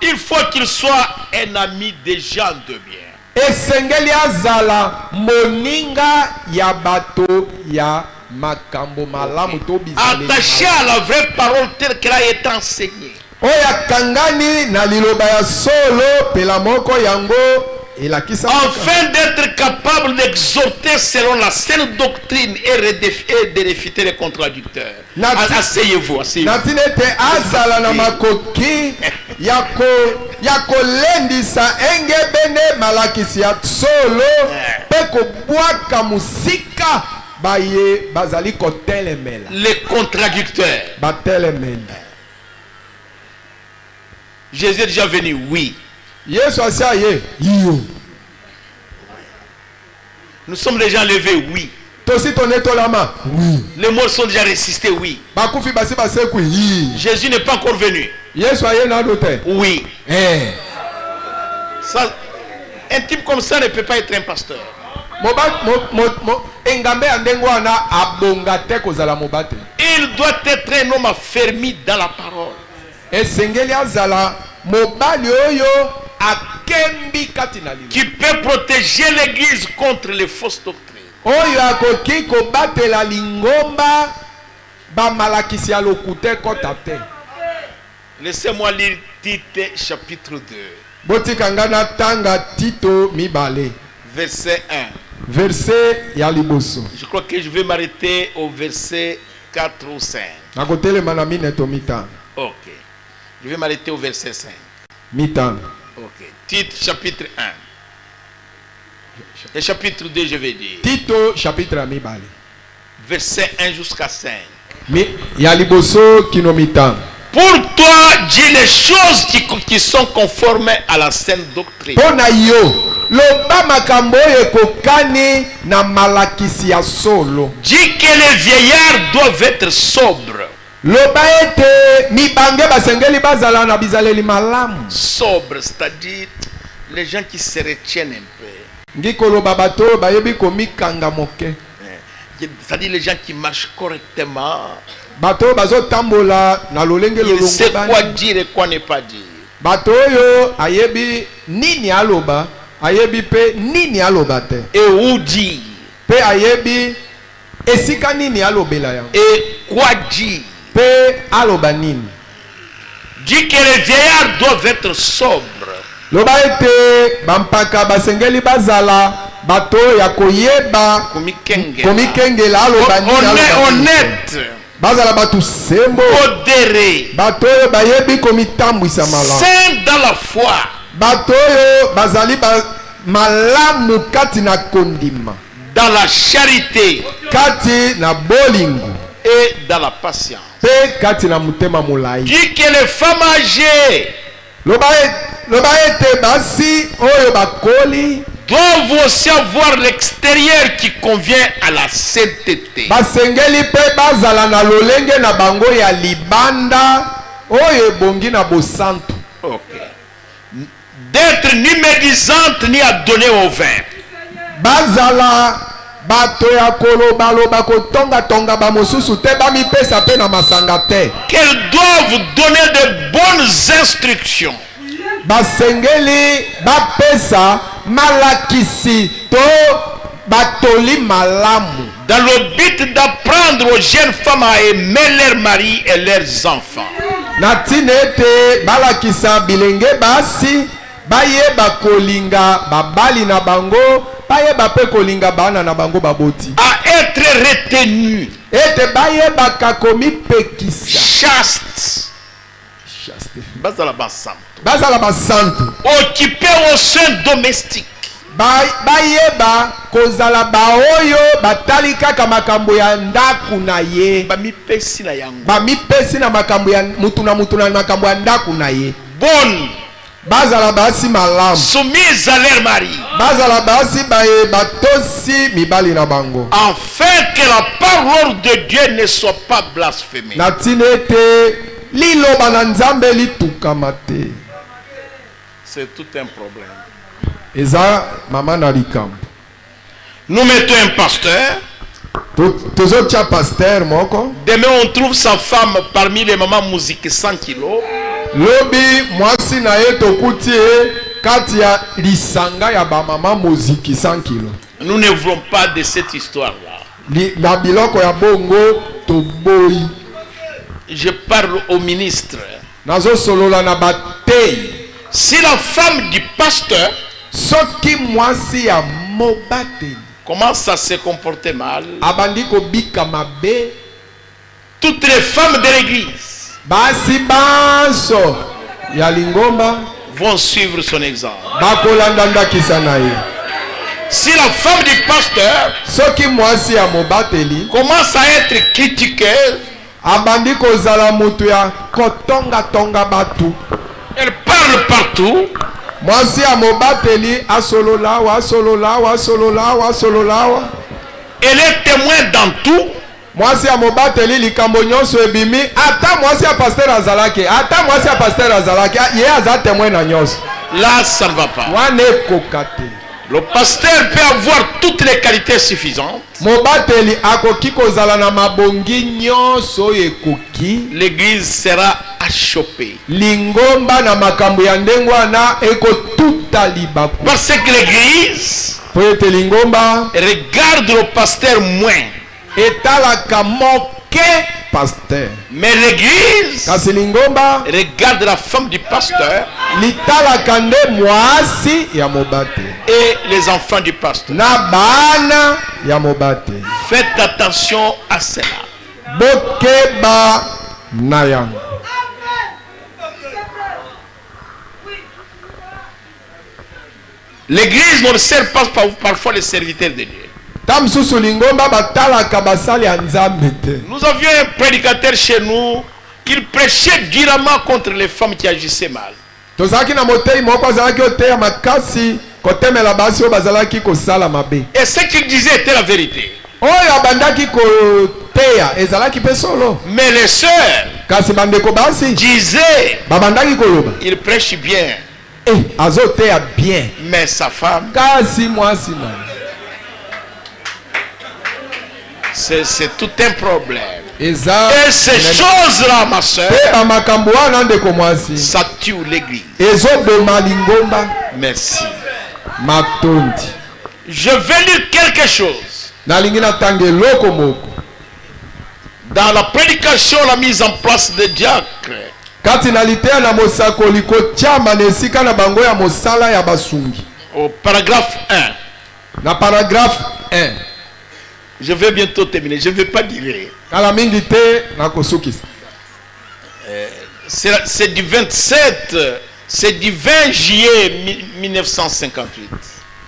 Il faut qu'il soit un ami des gens de bien. Esengeli azala moninga ya bato ya makambo malamu to bizali. Attaché à la vraie parole telle qu'elle a été enseignée. Oya kangani na liloba ya solo pela moko yango elakisa. Afin d'être capable d'exhorter selon la saine doctrine et de réfuter les contradicteurs. Asseyez-vous, asseyez-vous. Natinete azala na makoki yako lendisa engebene malakisi ya solo peko bwaka musika baye bazali kotelemela. Les contradicteurs. Batelemela. Jésus est déjà venu, oui. Yesu asaye yo. Nous sommes déjà levés, oui. Tosi tonetolama. Oui. Les morts sont déjà ressuscités, oui. Bakufi basi baseku yi. Jésus n'est pas encore venu. Yesu aye na dote. Oui. Eh. Ça, un type comme ça ne peut pas être un pasteur. Engambe andengwana abonga te kozala mobate. Il doit être un homme affermi dans la parole. Esengeli azala mobali oyo akembi kati na lilo. Qui peut protéger l'église contre les fausses doctrines. Oyo akoki kobatela lingomba ba malakisi ya lokute kota te. Laissez-moi lire Tite chapitre 2. Botikanga na tanga Tito mibale. Verset 1. Verset ya liboso. Je crois que je vais m'arrêter au verset 4 ou 5. Nakotelema na mineto mitano. Ok. Je vais m'arrêter au verset 5. Mitano. Ok. Tite chapitre 1. Et chapitre 2, je vais dire. Tito chapitre mibale. Verset 1 jusqu'à 5. Ya liboso kino mitano. Pour toi, dis les choses qui sont conformes à la saine doctrine. Pona yo. Loba makambo ekokani na malakisi ya solo. Dis que les vieillards doivent être sobres. Loba ete mibange basengeli bazala na bizaleli malamu. Sobres, c'est-à-dire les gens qui se retiennent un peu. Ngiko loba bato bayebi komikanga moke. C'est-à-dire les gens qui marchent correctement. Bato bazo tambola na lolenge Il sait lolongo quoi bani. dire et quoi ne pas dire. Bato yo ayebi nini aloba, ayebi pe nini aloba te. Et où dire. Pe ayebi esika nini alobela yango. Et quoi dire. Pe aloba nini. Dis que les vieillards doivent être sobres. Loba ete bampaka basengeli bazala bato ya koyeba komikengela aloba nini aloba nini. Honnête. Bazala batu sembo. Modéré. Bato yo bayebi komitambwisa malamu. Saint dans la foi. Bato yo bazali malamu kati na kondima. Dans la charité. Kati na bolingo. Et dans la patience. Pe kati na mutema mulai. Dis que les femmes âgées Loba ete basi oyo bakoli doivent aussi avoir l'extérieur qui convient à la sainteté. basengeli pe bazala na lolenge na bango ya libanda oyo ebongi na bosantu. Ok. D'être ni médisante ni adonnée au vin. Bazala bato ya kolobaloba kotonga bamosusu te bamipesa pe na masanga te. Qu'elles doivent donner de bonnes instructions. Basengeli bapesa malakisi to batoli malamu. Dans le but d'apprendre aux jeunes femmes à aimer leurs maris et leurs enfants. Natine ete balakisa bilenge basi bayeba kolinga babali na bango bayeba pe kolinga bana na bango baboti. À être retenu. Ete bayeba kakomi pekisa. Chaste. Bazala basantu. Bazala basantu. Occupé au sein domestique. bayeba kozala baoyo batali kaka makambo ya ndaku na ye bamipesi na yango bamipesi na makambo ya mutu na makambo ya ndaku na ye bonne bazala basi malamu soumise à leur mari bazala basi baye batosi mibali na bango afin que la parole de Dieu ne soit pas blasphémée. na tina ete liloba na nzambe litukama te. C'est tout un problème. Eza mama na likambo. Nous mettons un pasteur. Tozotia pasteur moko. Demain on trouve sa femme parmi les mamans musique 100 kilos. Lobi mwasi na ye tokuti kati ya lisanga ya ba mama muziki 100 kilos. Nous ne voulons pas de cette histoire-là. Na biloko ya bongo to boy. Je parle au ministre. Nazo solola na batei. Si la femme du pasteur soki mwasi ya mobateli commence à se comporter mal, abandi kobika mabe, toutes les femmes de l'église basi banso ya lingomba vont suivre son exemple. bakolanda ndakisa na ye. Si la femme du pasteur soki mwasi ya mobateli commence à être critiquée, abandi kozala mutu ya kotonga batu, elle parle partout, mwasi ya mobateli asololawa. elle est témoin dans tout. Mwasi ya mobateli likambo nyonso ebimi, ata mwasi ya pasteur azalaki, ye aza témoin na nyonso. Là ça ne va pas. Wane kokate. Le pasteur peut avoir toutes les qualités suffisantes. Mobateli akoki kozala na mabongi nyonso ekoki. L'église sera achoppée. Lingomba na makambo ya ndengwa na eko tuta libaku. Parce que l'église Poete lingomba regarde le pasteur moins. etalaka moke pasteur. Mais l'église Kasi lingomba regarde la femme du pasteur litalaka nde mwasi ya mobateli et les enfants du pasteur. na bana ya mobateli. Faites attention à cela. Bokeba na yango. L'église ne sert pas parfois les serviteurs de Dieu. Tamsusu lingomba batalaka basali ya nzambe te. Nous avions un prédicateur chez nous qui prêchait durement contre les femmes qui agissaient mal. Tozalaki na motei moko azalaki oteya makasi kotemela basi oyo bazalaki kosala mabe. Et ce qu'il disait était la vérité. Oyo abandaki koteya ezalaki pe solo. Mais les sœurs Kasi bandeko basi disaient, babandaki koloba il prêche bien, azoteya bien. mais sa femme, Kasi mwasi na c'est tout un problème. eza Et ces choses-là, ma soeur, pe bamakambo wana ndeko mwasi ça tue l'église. ezoboma lingomba Merci. matondi. Je vais lire quelque chose. Nalingi natanga eloko moko Dans la prédication, la mise en place des diacres, kati na liteya na mosakoli kotiama na esika na bango ya mosala ya basungi. au paragraphe 1. Na paragraphe 1 Je vais bientôt terminer. Je ne vais pas dire. kala mingi te na kosukisa. C'est du 27, c'est du 20 juillet 1958.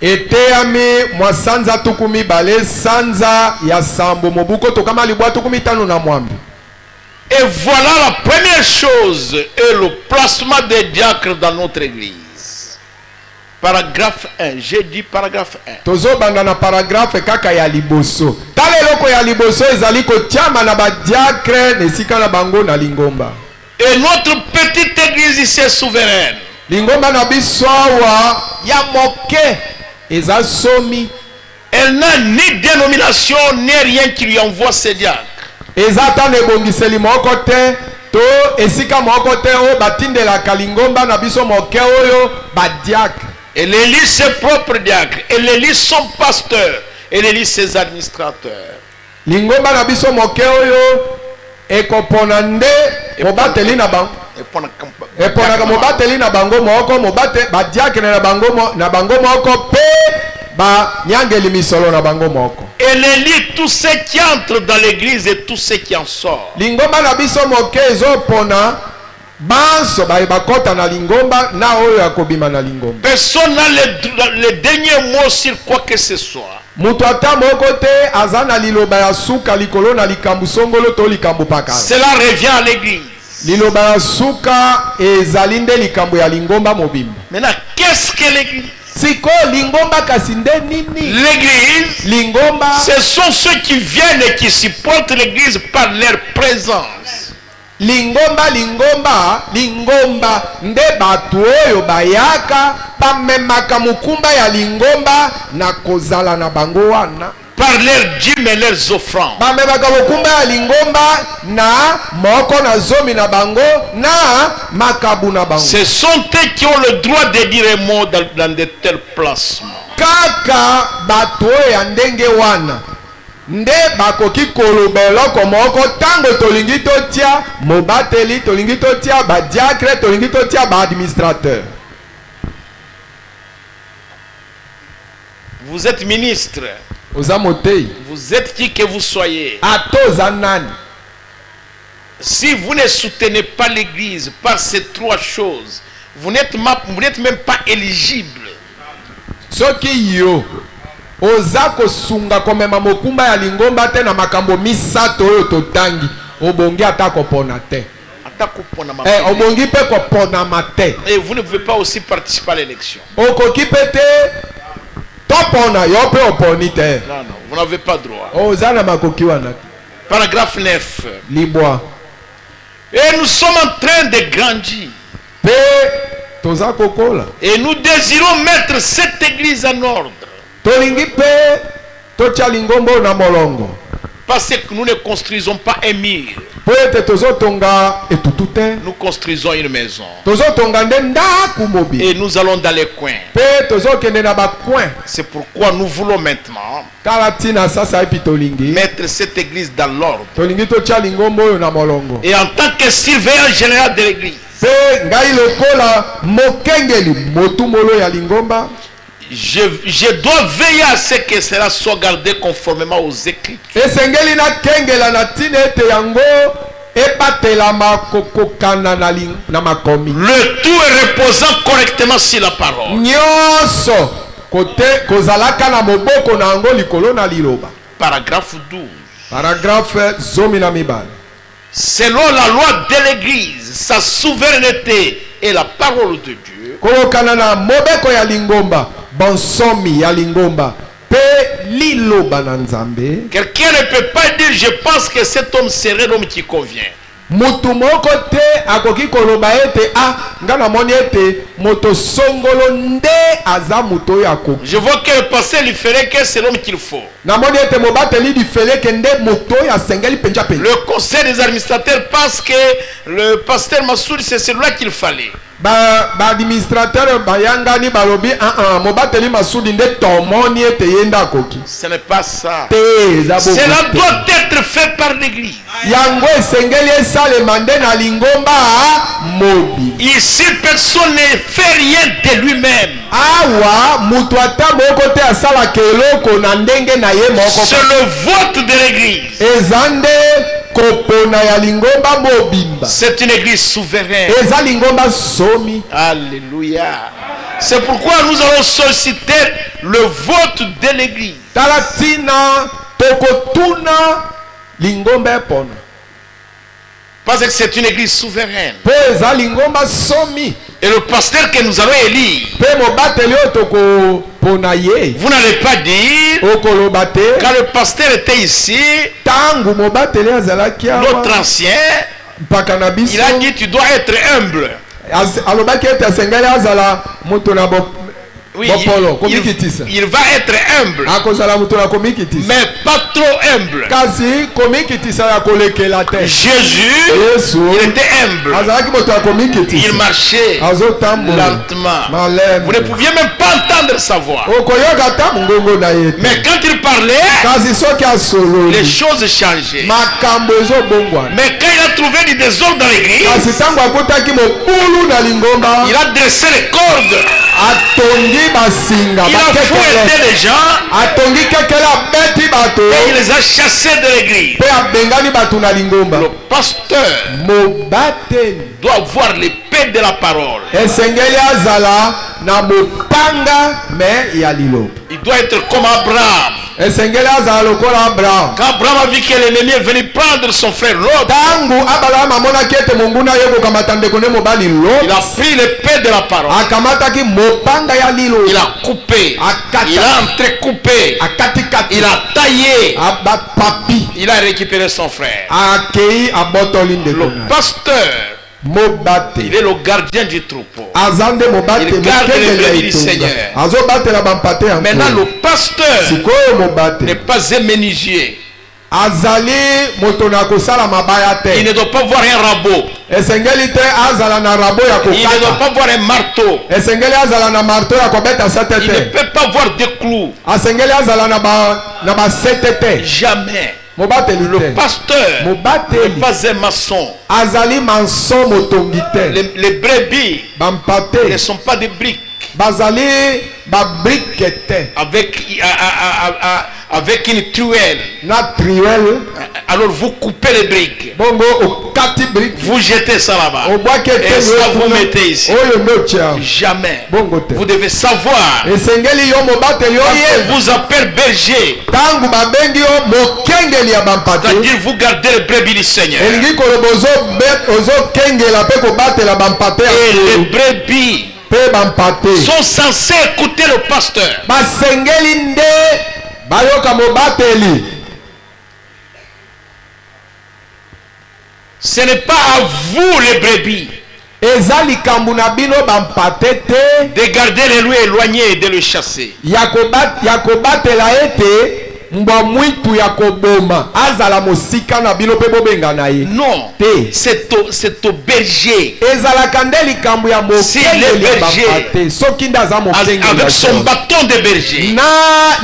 Eteyami mwa sanza tukumi bale sanza ya sambo mobuko tokama libwa tukumi tano na mwambi. Et voilà la première chose est le placement des diacres dans notre église. Paragraphe 1. J'ai dit paragraphe 1. Tozo banda na paragraphe kaka ya liboso. Tale loko ya liboso ezali kotiama na badiakre nesika na bango na lingomba. Et notre petite église ici est souveraine. Lingomba na biswawa ya moke eza somi. Elle n'a ni dénomination ni rien qui lui envoie ses diacres. Eza ta nebongiseli moko te to esika moko te o batindelaka lingomba na biso moke oyo badiakre. Elle élit ses propres diacres. Elle élit son pasteur. Elle élit ses administrateurs. Lingomba na biso moke oyo ekopona nde mobateli na bango. Eponaka mobateli na bango moko mobate badiakre na bango moko pe ba nyangeli misolo na bango moko. Elle élit tous ceux qui entrent dans l'église et tous ceux qui en sortent. Lingomba na biso moke ezopona banso bakota na lingomba na oyo akobima na lingomba. Personne n'a le dernier mot sur quoi que ce soit. Mutu ata moko te aza na liloba ya suka likolo na likambo songolo to likambo pakala. Cela revient à l'église. Liloba ya suka ezali nde likambo ya lingomba mobimba. Maintenant, qu'est-ce que l'église? Siko lingomba kasi nde nini? L'église, Lingomba ce sont ceux qui viennent et qui supportent l'église par leur présence. Lingomba nde batu oyo bayaka pamemaka mukumba ya lingomba na kozala na bango wana. Par leurs dîmes et leurs offrandes. Bamemaka mukumba ya lingomba na moko na zomi na bango na makabu na bango. Ce sont eux qui ont le droit de dire un mot dans de tels placements. Kaka batu oyo ya ndenge wana nde bakoki koloba eloko moko tango tolingi totia mobateli, tolingi totia badiakre, tolingi totia baadministrateur. Vous êtes ministre. Oza motei. Vous êtes qui que vous soyez. Atoza nani. Si vous ne soutenez pas l'église par ces trois choses, vous n'êtes même pas éligible. Soki yo oza kosunga komema mokumba ya lingomba te na makambo misato oyo totangi obongi ata kopona te. Obongi pe kopona mate. Et vous ne pouvez pas aussi participer à l'élection. Okoki pe te topona yo pe oponi te. Non, non, vous n'avez pas droit. Oza na makoki wana. Paragraphe 9. Libwa. Et nous sommes en train de grandir. Pe toza kokola. Et nous désirons mettre cette église en ordre. Tolingi pe tocha lingombo na molongo. Parce que nous ne construisons pas un mur. Nous construisons une maison. Et nous allons dans les coins. C'est pourquoi nous voulons maintenant mettre cette église dans l'ordre. Et en tant que surveillant général de l'église, je dois veiller à ce que cela soit gardé conformément aux Écritures. Le tout est reposant correctement sur la parole. Paragraphe 12. Selon la loi de l'église, sa souveraineté et la parole de Dieu, quelqu'un ne peut pas dire je pense que cet homme serait l'homme qui convient. Je vois que le pasteur lui ferait que c'est l'homme qu'il faut. Le conseil des administrateurs pense que le pasteur Massoudi c'est celui-là qu'il fallait. Ce n'est pas ça. Cela doit être fait par l'église. Ici personne ne fait rien de lui-même. C'est le vote de l'église. C'est une église souveraine. Alléluia. C'est pourquoi nous allons solliciter le vote de l'église. Parce que c'est une église souveraine. Et le pasteur que nous allons élire, vous n'allez pas dire quand le pasteur était ici, notre ancien, il a dit tu dois être humble. Oui, il va être humble, mais pas trop humble. Jésus, il était humble, il marchait lentement. Vous ne pouviez même pas entendre sa voix. Mais quand il parlait, les choses changeaient. Mais quand il a trouvé du désordre dans l'église, il a dressé les cordes. basinga Il a fouetté les gens atongi kekele abeti bato et il les a chassés de l'église. mpe abengani bato na lingomba. Le pasteur Mobateli doit voir l'épée de la parole. esengeli azala na mopanga me ya liloba. Il doit être comme Abraham. esengeli azala lokola Abraham. Quand Abraham a vu que l'ennemi est venu prendre son frère Lot, Tangu Abraham amonaki ete monguna ye kokamata ndeko ne mobali il Lot, a pris l'épée de la parole. akamataki mopanga ya Il liloba, a coupé. Akata. Il a entrecoupé. akatikati, Il a taillé. abapapi, Il a récupéré son frère. akei abotoli ndeko Le na ye. pasteur, il Mobateli est le gardien du troupeau. aza nde mobateli Il garde les mokengeli ya brebis du etonga, Seigneur. azobatela bampate ya Maintenant, nkolo. le pasteur Sikoyo n'est mobateli pas un menuisier. azali moto na kosala mabaya Il ne te, doit pas voir un rabot. esengeli te azala na rabo ya Il ne doit kokata, pas voir un marteau. esengeli azala na marto ya kobeta sete Il ne te, peut pas voir des clous. asengeli azala na basete te. Jamais. Mobateli Le te pasteur n'est mobateli pas un maçon. azali manso motongi te, Les brebis ne bampate sont pas des briques bazali babrike te avec une truelle. na triel. Alors vous coupez les briques. Bongo okati brique Vous jetez ça là-bas. obwaki Et ça vous mettez ici. oyo ndotia Jamais. bongo te. Vous devez savoir. esengeli yo mobateli Quand oye on vous appelle berger, tangu babengi yo mokengeli ya bampate, c'est-à-dire vous gardez les brebis du Seigneur. elingi koloba ozokengela mpe kobatela bampate ya Et les nkolo. brebis mpe bampate sont censés écouter le pasteur. basengeli nde bayoka mobateli. Ce n'est pas à vous les brebis eza likambo na bino bampate te de garder les loups éloignés et de le chasser. ya kobatela ete mbwa mwitu ya koboma azala mosika na bino mpe bobenga na ye Non, te. c'est au berger ezalaka nde likambo ya Si le mokengeli ya berger bampate soki nde aza mokengeli avec ya son solo. bâton de berger na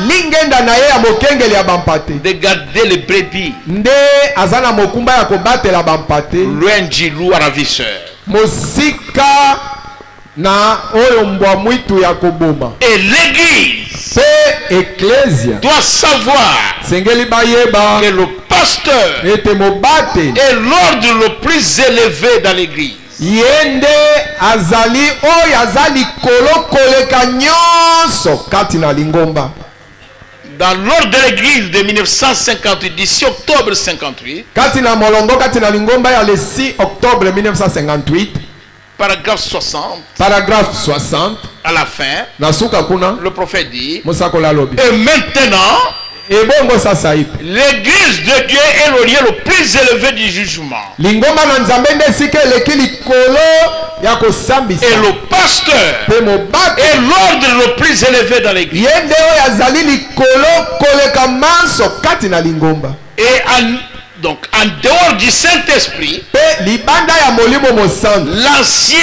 lingenda na ye ya mokengeli ya bampate de garder les brebis nde aza na mokumba ya kobatela bampate loin du loup ravisseur. mosika na oyo mbwa mwitu ya koboma. Et l'église mpe eklesia doit savoir sengeli bayeba que le pasteur ete mobateli est l'ordre le plus élevé dans l'église. ye nde azali oyo aza likolo koleka nyonso kati na lingomba. Dans l'ordre de l'église de 1958, d'ici octobre 58, kati na molongo kati na lingomba ya le 6 octobre 1958 paragraphe 60, paragraphe 60 à la fin, na suka kuna le prophète dit, mosakoli alobi et maintenant, ebongo sasa hivi l'église de Dieu est le lieu le plus élevé du jugement. lingomba na nzambe nde esika eleki likolo ya kosambisa Et le pasteur mpe mobate est l'ordre le plus élevé dans l'église. ye nde oyo azali likolo koleka manso kati na lingomba. Et donc, en dehors du Saint-Esprit, mpe libanda ya molimo mosantu l'ancien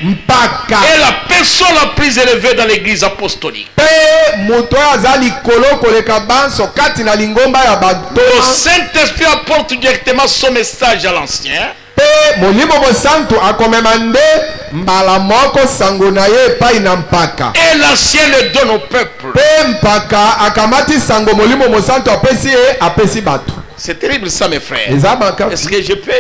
mpaka est la personne la plus élevée dans l'église apostolique. mpe moto oyo aza likolo koleka banso kati na lingomba ya Le bantoma Saint-Esprit apporte directement son message à l'ancien. mpe molimo mosantu akomema nde mbala moko sango na ye epai na mpaka Et l'ancien le donne au peuple. mpe mpaka akamati sango molimo mosantu apesi ye apesi bato. C'est terrible ça, mes frères. eza makasi. Est-ce que je peux...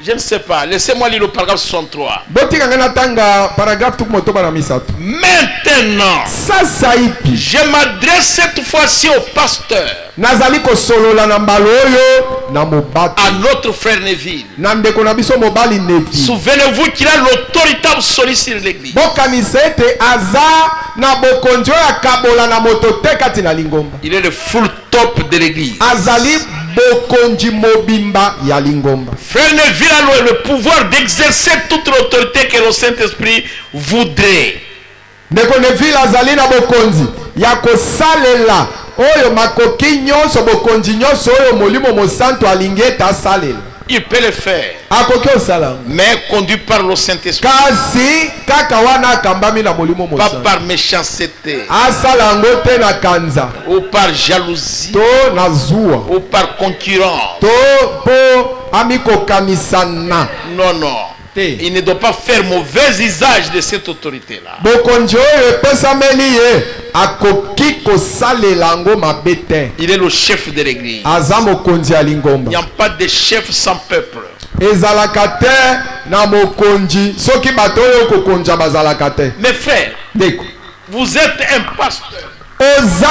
Je ne sais pas. Laissez-moi lire le paragraphe 63. botika ngai natanga paragraphe tuku motoba na misato. Maintenant, sasa ipi je m'adresse cette fois-ci au pasteur, nazali kosolola na mbala oyo na mobati à notre frère Neville. na ndeko na biso mobali Nevi. Souvenez-vous qu'il a l'autorité absolue sur l'église. bokanisa ete aza na bokonzi oyo akabola na moto te kati na lingomba. Il est le full top de l'église. azali bokonzi mobimba ya lingomba. Frère Neville a le pouvoir d'exercer toute l'autorité que le Saint-Esprit voudrait. ndeko Neville azali na bokonzi ya kosalela oyo makoki nyonso bokonzi nyonso oyo molimo mosantu alingi ete asalela. Il peut le faire, akoki osala mais conduit par le Saint-Esprit, kasi kaka wana akambami na molimo pas mosantu. par méchanceté, asala yango te na kanza ou par jalousie, to na zuwa ou par concurrence. to mpo amikokanisa na Non, non. Il ne doit pas faire mauvais usage de cette autorité-là. bokonzi oyo epesameli ye akoki kosalela yango mabe te. Il est le chef de l'église. Aza mokonzi ya Il n'y lingomba. a pas de chef sans peuple. Ezalaka te na mokonzi soki bato oyo kokonza bazalaka te. Mes frères, Ndeko vous êtes un pasteur oza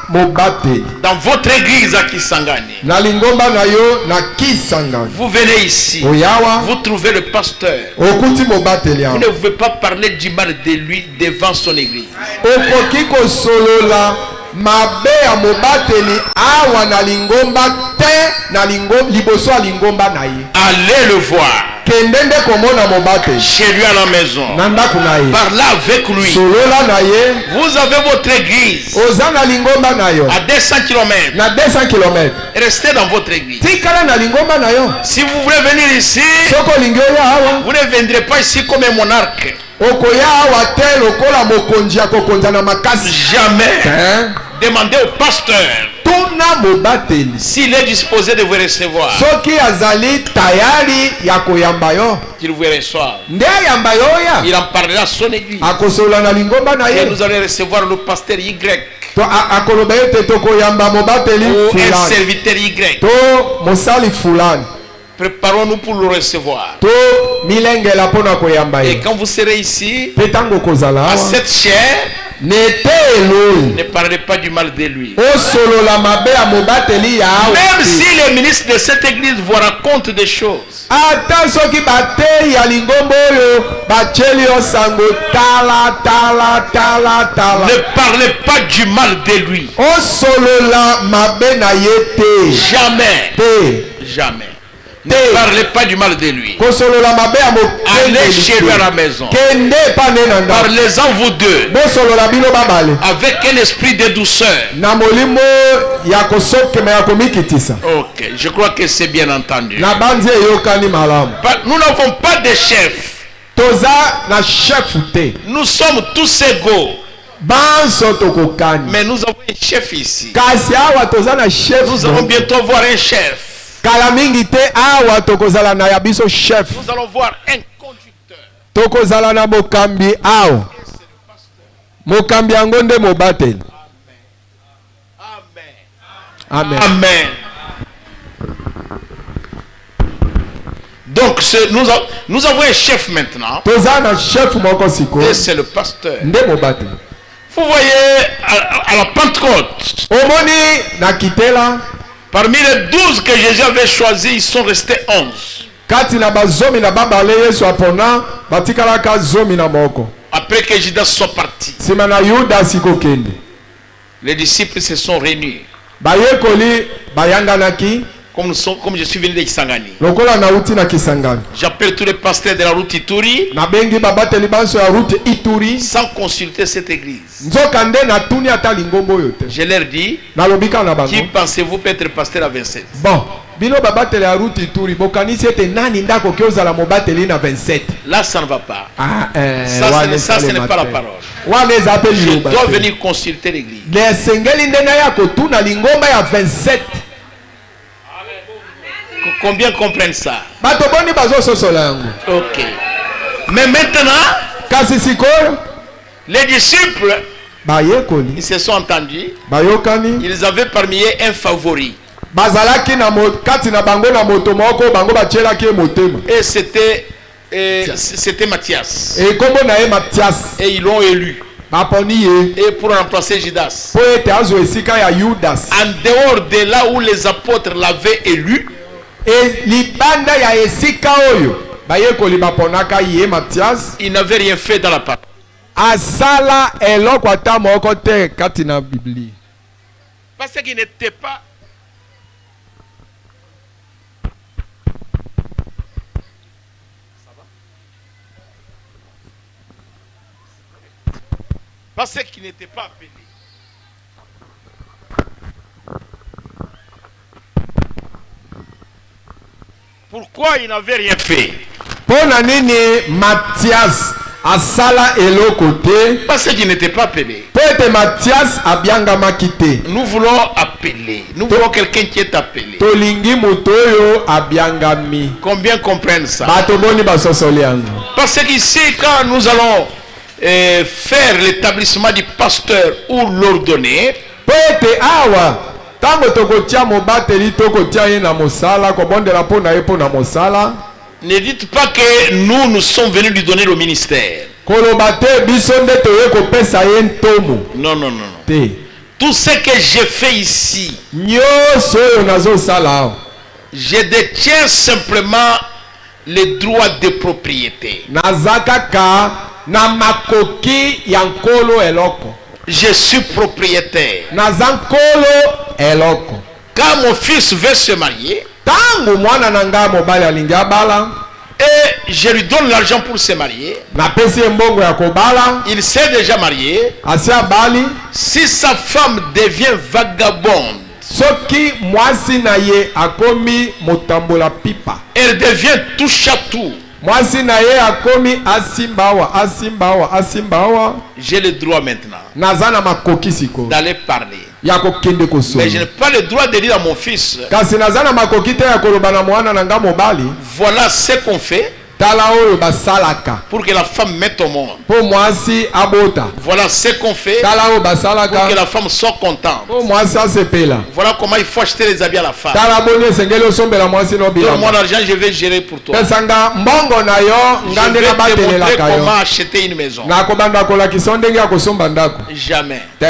mobateli dans votre église à Kisangani. na lingomba na yo na Kisangani. Vous venez ici, Oyawa vous trouvez le pasteur. okuti mobateli Vous yango. ne pouvez pas parler du mal de lui devant son église. Okoki kosolola mabe ya mobateli awa na lingomba te na lingomba liboso ya lingomba na ye. Allez le voir Kende nde komona mobateli chez lui à la maison. na ndako na ye. Parlez avec lui. Solola na ye. Vous avez votre église Oza na lingomba na yo à 200 km. na 200 km. Restez dans votre église. Tikala na lingomba na yo. Si vous voulez venir ici, Soko lingi oya awa vous ne viendrez pas ici comme un monarque. okoya awa te lokola mokonzi ya kokonza na makasi. Jamais. Demandez au pasteur Tuna mobateli s'il est disposé de vous recevoir, soki azali tayari ya koyamba yo qu'il vous reçoive. nde ayamba yo ya Il en parlera à son église. akosolola na lingomba na Et ye nous allons recevoir le pasteur Y akoloba ete tokoyamba mobateli ou un fulani serviteur Y. to mosali fulani Préparons-nous pour le recevoir. to milengela mpona koyamba Et ye quand vous serez ici, mpe ntango kozala à awa cette chair, nete eloi ne parlez pas du mal de lui. osolola mabe ya mobateli ya awa Même te. si les ministres de cette église vous racontent des choses, ata soki bateyi ya lingomba oyo batieli yo sango tala tala tala tala ne parlez pas du mal de lui. osolola mabe na ye te Jamais. te Jamais. Ne parlez pas du mal de lui. kosolola mabe ya Allez chez lui à la mokende maison. kende epa nde na ndako Parlez-en vous deux bosolola bino babale avec un esprit de douceur. na molimo ya kosokema ya komikitisa Ok, je crois que c'est bien entendu. na banzi eyokani malamu Nous n'avons pas de chef. toza na chef te Nous sommes tous égaux. banso tokokani Mais nous avons un chef ici. kasi awa toza na chef Nous allons bientôt voir un chef. kala mingi te awa tokozala na ya biso chef Nous allons voir un conducteur. tokozala na mokambi awa mokambi yango nde mobateli. Amen. Amen. Amen. Donc nous avons un chef maintenant. toza na chef moko sikoyo Et c'est le pasteur. nde mobateli. Vous voyez, à la Pentecôte, omoni na kitela parmi les 12 que Jésus avait choisis, ils sont restés 11. kati na bazomi na babale yesu apona batikalaka zomi na moko Après que Judas soit parti, nsima na yudasi kokende les disciples se sont réunis. bayekoli bayanganaki Comme je suis venu de Kisangani. lokola nauti na Kisangani. J'appelle tous les pasteurs de la route Ituri nabengi babateli banso ya route Ituri sans consulter cette église. nzoka nde natuni ata lingombo oyo te. Je leur dis, nalobika na bango qui pensez-vous peut être pasteur à 27? bon bino babateli ya route Ituri bokanisi ete nani nde akoki ozala mobateli na 27. Là, ça ne va pas. Ça, ce n'est pas la parole. wana eza mpe Je liloba dois te. venir consulter l'église. nesengeli nde naya kotuna lingomba ya 27. Combien comprennent ça? bato boni bazososola yango. Ok. Mais maintenant, kasi sikoyo les disciples, bayekoli ils se sont entendus. bayokani Ils avaient parmi eux un favori. bazalaki na kati na bango na moto moko bango batielaki ye motema Et c'était Matthias. ekombo na ye Matias. Et ils l'ont élu. baponi ye Et pour remplacer Judas. mpo ete azwa esika ya Yudas. En dehors de là où les apôtres l'avaient élu, libanda ya esika oyo bayekoli baponaka ye Matias il n'avait rien fait dans la parole. asala eloko ata moko te kati na Biblia. Parce qu'il n'était pas. Parce qu'il n'était pas appelé. Pourquoi il n'avait rien fait? Pona nini Matias asala eloko te? Parce qu'il n'était pas appelé. Po ete Matias abiangamaki te. Nous voulons appeler appelé. Nous voulons quelqu'un qui est appelé. tolingi moto oyo abiangami. Combien comprennent ça? Bato boni basosoli yango. Parce qu'ici, quand nous allons faire l'établissement du pasteur ou l'ordonner, Po ete awa tango tokotia mobateli tokotia ye na mosala kobondela mpo na ye mpo na mosala. ne dites pas que nous sommes venus lui donner le ministère. Koloba te biso nde toye kopesa ye ntomo. Non, non, non, non. Te. Tout ce que j'ai fait ici, Nyonso oyo nazosala awa. je détiens simplement les droits de propriété. Naza kaka na makoki ya nkolo eloko. Je suis propriétaire. Naza nkolo eloko. Quand mon fils veut se marier, Tango mwana na nga mobali alingi abala, et je lui donne l'argent pour se marier, napesi ye mbongo ya kobala, il s'est déjà marié. asi abali. Si sa femme devient vagabonde, Soki mwasi na ye akomi motambola pipa, elle devient touche à tout, mwasi na ye akomi asimbawa asimbawa asimbawa, j'ai le droit maintenant naza na makoki siko d'aller parler. ya kokende Mais je kosola. n'ai pas le droit de dire à mon fils, Kasi naza na makoki te ya koloba na mwana na nga mobali, voilà ce qu'on fait tala oyo basalaka pour que la femme mette au monde. po mwasi abota. Voilà ce qu'on fait Tala oyo pour que basalaka la femme soit contente. po mwasi asepela. Voilà comment il faut acheter les habits à la femme. Tala boni esengeli osombela mwasi no Donne-moi bilamba. l'argent, je vais gérer pour toi. Pesa nga mbongo na yo Je nga nde vais te montrer nabatelelaka yo. comment acheter une maison. Nakobanda kolakisa yo ndenge ya kosomba ndako Jamais. te.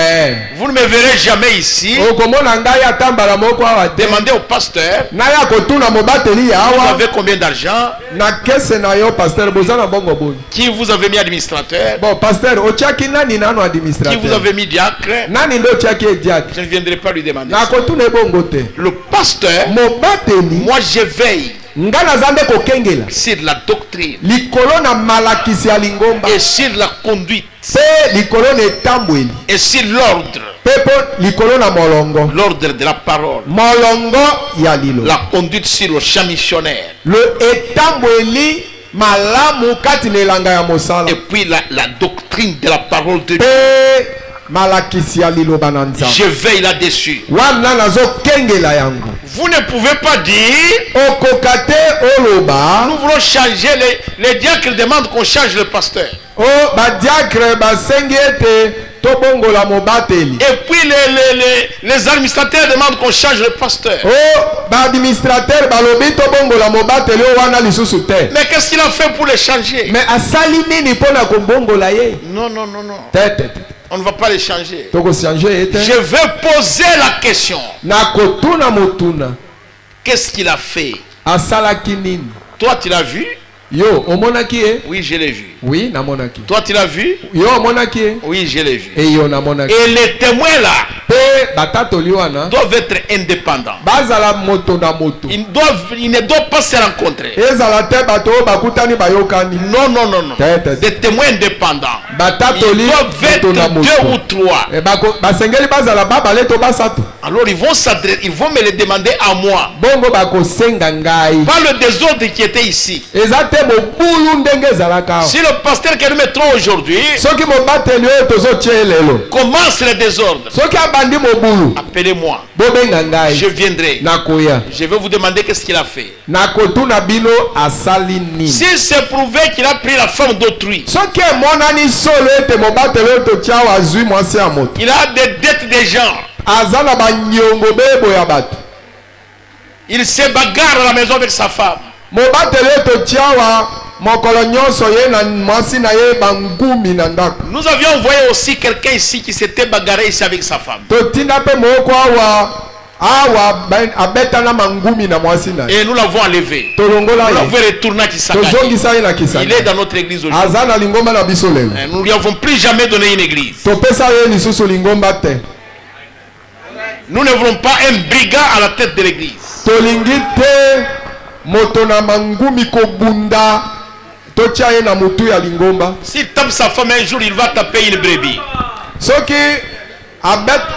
Vous ne me verrez jamais ici Okomona ngai ata mbala moko awa te. demander au pasteur, Naya kotuna mobateli ya vous awa avez combien d'argent? na kese na yo pasteur boza na bongo boni. Qui vous avez mis administrateur? Bon pasteur otiaki nani nano Qui vous administrateur? avez mis diacre? Nani ndo otiaki ediaki? Je ne viendrai pas lui demander Na ça. kotuna ebongo te. Le pasteur, Mobateli moi je veille nga naza nde kokengela sur la doctrine likolo na malakisi ya lingomba et sur la conduite pe likolo na etambweli et sur l'ordre. pe po likolo na molongo L'ordre de la parole. molongo ya lilo La conduite sur le champ missionnaire. le etambweli malamu kati na elanga ya mosala Et puis la doctrine de la parole de Dieu. pe malakisi ya liloba na nzambe Je veille là-dessus. wana nazokengela yango. Vous ne pouvez pas dire, Okoka te oloba nous voulons changer, les diacres demandent qu'on change le pasteur. o badiakre basengi ete tobongola mobateli Et puis les administrateurs demandent qu'on change le pasteur. o baadministrateur balobi tobongola mobateli o wana lisusu te. Mais qu'est-ce qu'il a fait pour les changer? Mais asali nini mpona kobongola ye Non, non, non, non. te te te On ne va pas les changer. tokochange ye te. Je vais poser la question. nakotuna motuna Qu'est-ce qu'il a fait? asalaki nini. Toi, tu l'as vu? Yo omonaki ye? Oui, je l'ai vu. Oui namonaki. Toi, tu l'as vu? Yo omonaki ye? Oui, je l'ai vu. E yo namonaki. Et les témoins là Pe batatoli wana doivent être indépendants. bazala moto na moto. Ils ne doivent pas se rencontrer. ezala te bato oyo bakutani bayokani. Non, non, non, non. Te, te, te. Des témoins indépendants. Ils batatoli doivent être moto na moto. 2 ou 3. basengeli bazala babale to basatu. Alors ils vont s'adresser, ils vont me le demander à moi. bongo bakosenga ngai. Pas le désordre qui était ici. eza te mobulu ndenge ezalaka awa. Si le pasteur que nous mettrons aujourd'hui soki mobateli oyo tozotie lelo commence le désordre, soki abandi mobulu appelez-moi. bobenga ngai Je viendrai. nakoya Je vais vous demander qu'est-ce qu'il a fait. nakotuna bino asali nini. Si c'est prouvé qu'il a pris la femme d'autrui, soki emonani solo ete mobateli oyo totia awa azwi mwasi ya moto il a des dettes des gens, aza na banyongo beboya bato il se bagarre à la maison avec sa femme. mobateli oyo totia awa mokolo nyonso ye na mwasi na ye bangumi na ndako. Nous avions envoyé aussi quelqu'un ici qui s'était bagarré ici avec sa femme. totinda mpe moko awa abetana mangumi na mwasi na ye Et nous l'avons enlevé. tolongola Nous ye l'avons retourné à Kisangani. tozongisa ye na Il est Kisangani. dans notre église aujourd'hui. aza na lingomba na biso lelo Nous ne lui avons plus jamais donné une église. topesa ye lisusu lingomba te. Nous ne voulons pas un brigand à la tête de l'église. tolingi te moto na mangumi kobunda totia ye na mutu ya lingomba. S'il tape sa femme un jour, il va taper une brebis. soki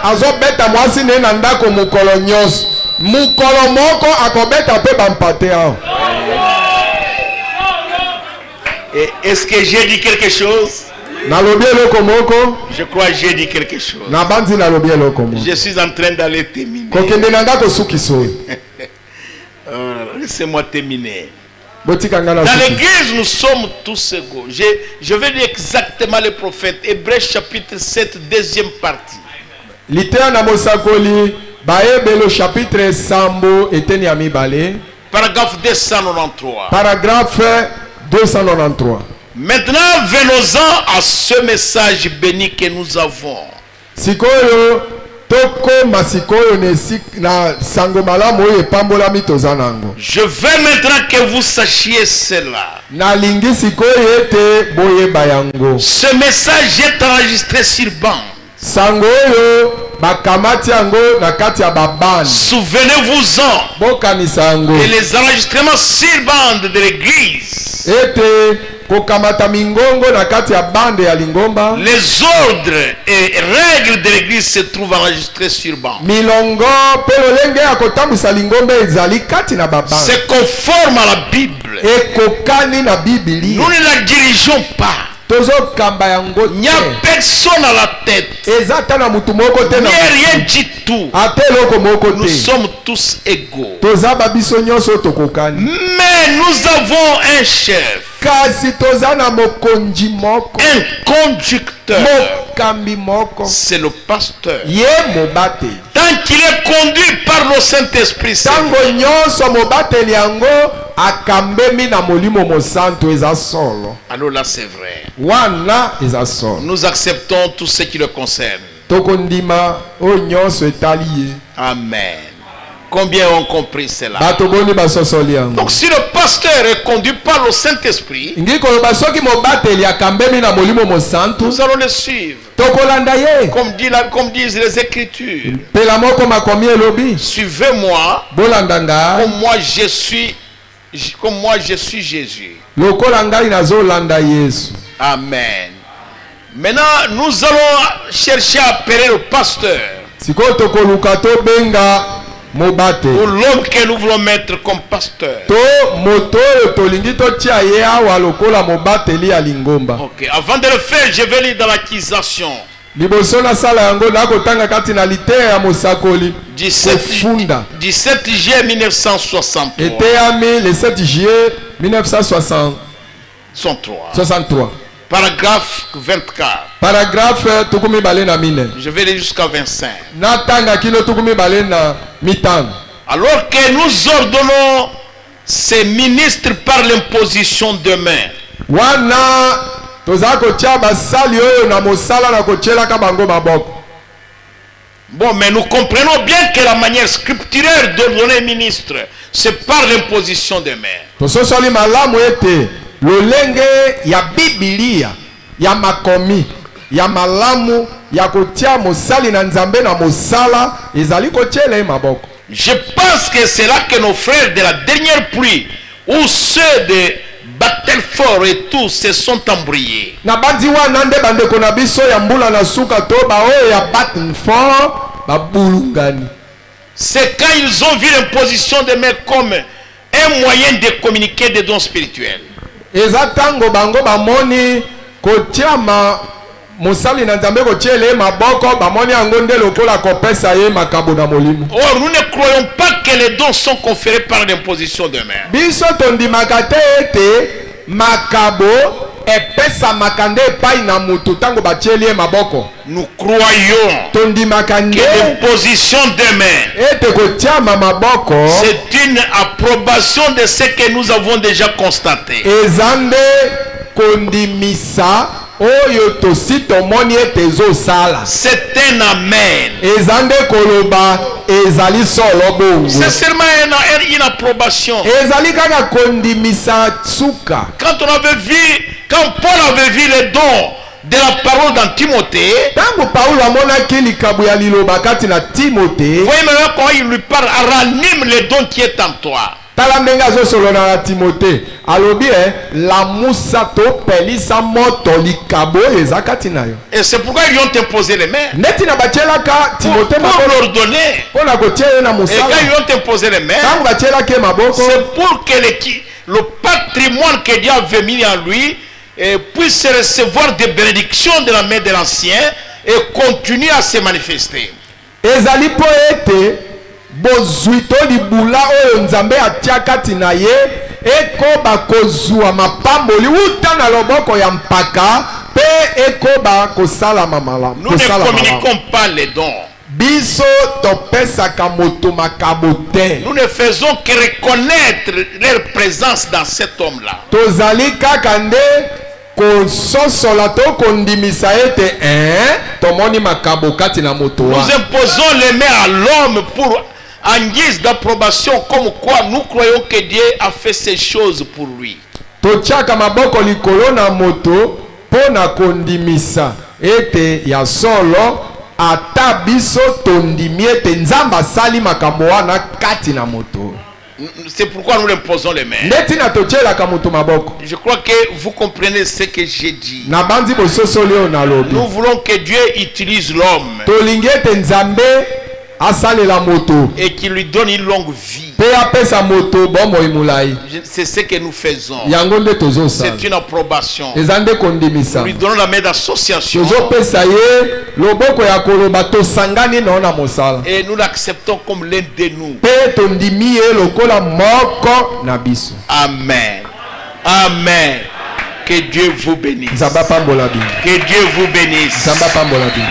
azobeta mwasi ne na ndako mokolo nyonso mokolo moko akobeta mpe bampate awa. Et est-ce que j'ai dit quelque chose? Nalobi eloko moko. Je crois que j'ai dit quelque chose. Na bandi nalobi eloko moko. Je suis en train d'aller terminer. Kokende nanga kosukiso. Laissez-moi terminer. Botika ngana Dans suki. l'église, nous sommes tous égaux. Je vais dire exactement le prophète. Hébreux chapitre 7, deuxième partie. Litea na mosakoli baebelo chapitre sambo eteni ya mibale. Paragraphe 293. Paragraphe 293. Maintenant, venons-en à ce message béni que nous avons. Sikoyo toko masikoyo na sango malamu oyo epambolami toza nango. Je veux maintenant que vous sachiez cela. Nalingi sikoyo ete boyeba yango. Ce message est enregistré sur bande. Sango oyo bakamati yango na kati ya babani. Souvenez-vous-en. Bokanisa yango. Et les enregistrements sur bande de l'église. Ete kokamata mingongo na kati ya bande ya lingomba. Les ordres et règles de l'église se trouvent enregistrés sur bande. Milongo pe lolenge ya kotambwisa lingomba ezali kati na babani. C'est conforme à la Bible. Ekokani na Biblia. Nous ne la dirigeons pas. Tozo kamba yango. Il n'y a personne à la tête. Ezata na mutu moko te Il na. n'y a rien du tout. Ate loko moko Nous te. sommes tous égaux. Toza babiso nyonso tokokani. Mais nous avons un chef, Kasi toza na mokonzi moko. un conducteur. Mokambi moko. C'est le pasteur. Ye mobate. Tant qu'il est conduit par le Saint-Esprit, c'est Tango nyonso mobateli yango akambemi na molimo mosanto eza solo. alors là c'est vrai. Wana eza solo. Nous acceptons tout ce qui le concerne. Tokondima o nyonso etali ye. Amen. Combien ont compris cela? Bato boni basosoli yango. Donc si le pasteur est conduit par le Saint-Esprit, Ngi koloba soki mobateli akambemi na molimo mosanto. nous allons le suivre. Tokolanda ye. Comme disent les Écritures. Pela moko makomi elobi. Suivez-moi Bolandanga. comme moi je suis Jésus. Lokola ngai nazolanda Yesu. Amen. Maintenant, nous allons chercher à appeler le pasteur Sikoyo tokoluka tobenga mobate. ou l'homme que nous voulons mettre comme pasteur. To moto oyo tolingi totia ye awa lokola mobateli ya lingomba. Ok, avant de le faire, je vais lire dans l'accusation. Liboso nasala yango nakotanga kati na liteya ya mosakoli. 17 juillet 1963. Eteyami le 7 juillet 1963. Paragraphe 24. Paragraphe tukumi bale na mine. Je vais lire jusqu'à 25. Natanga kino tukumi bale na mitano. Alors que nous ordonnons ces ministres par l'imposition de main. Wana toza kotia basali oyo na mosala na kotielaka bango maboko. Bon, mais nous comprenons bien que la manière scripturaire d'ordonner ministre, c'est par l'imposition de main. Tososoli malamu ete lolenge ya Biblia ya makomi ya malamu ya kotia mosali na nzambe na mosala ezali kotiela ye maboko. Je pense que c'est là que nos frères de la dernière pluie ou ceux de Battelfort et tous se sont embrouillés. Na bandi wana nde bandeko na biso ya mbula na suka to ba oyo ya Battenfort babulungani. C'est quand ils ont vu l'imposition de main comme un moyen de communiquer des dons spirituels. Eza tango bango bamoni kotia mosali na nzambe kotiela ye maboko bamoni yango nde lokola kopesa ye makabo na molimo. Or, nous ne croyons pas que les dons sont conférés par l'imposition de main. Biso tondimaka te ete makabo epesamaka nde epai na mutu tango batieli ye maboko. Nous croyons Tondimaka que nde l'imposition de main, ete kotiama maboko c'est une approbation de ce que nous avons déjà constaté. eza nde kondimisa oyo tosi tomoni ete ezosala. C'est un amen. Eza nde koloba ezali solo bongo. C'est seulement une approbation. Ezali kaka kondimisa suka. Quand Paul avait vu les dons de la parole dans Timothée, Tango Paulo amonaki likabu ya liloba kati na Timote. voyez maintenant comment il lui parle, ranime les dons qui est en toi. Tala ndenge azosolola na Timote. Alobi lamusa to pelisa moto likabu eza kati na yo. Et c'est pourquoi ils lui ont imposé les mains. Neti na batielaka Timote Pour maboko l'ordonner. pona kotia ye na Et quand mosala. ils lui ont imposé les mains, Tango batielaki ye maboko c'est pour que le patrimoine que Dieu avait mis en lui puisse recevoir des bénédictions de la main de l'ancien et continue à se manifester. Ezali po ete bozwi to libula oyo nzambe atia kati na ye ekoba kozwa mapamboli uta na loboko ya mpaka pe ekoba kosalama malamu. Nous ne communiquons pas les dons. Biso topesaka moto makabo te. Nous ne faisons que reconnaître leur présence dans cet homme-là. Tozali kaka nde kososola to kondimisa ete tomoni makabo kati na moto Nous wana. imposons les mains à l'homme pour en guise d'approbation, comme quoi nous croyons que Dieu a fait ces choses pour lui. Tochaka maboko likolo na moto pona kondimisa ete ya solo ata biso tondimi ete nzamba sali makambo wana kati na moto. C'est pourquoi nous imposons les mains. Ndeti na tochelaka moto maboko. Je crois que vous comprenez ce que j'ai dit. Na banzi bososoli oyo na lobi. Nous voulons que Dieu utilise l'homme Tolingi ete nzambe asalela moto et qu'il lui donne une longue vie. pe apesa moto bomoi mulai. C'est ce que nous faisons. Yango nde tozosala. C'est une approbation. Eza nde kondimisa. Nous lui donnons la main d'association Tozopesa ye loboko ya koloba tosangani na ona mosala. et nous l'acceptons comme l'un de nous. Pe tondimi ye lokola moko na biso. Amen. Amen. Que Dieu vous bénisse. Nzamba pambola bino. Que Dieu vous bénisse. Nzamba pambola bino.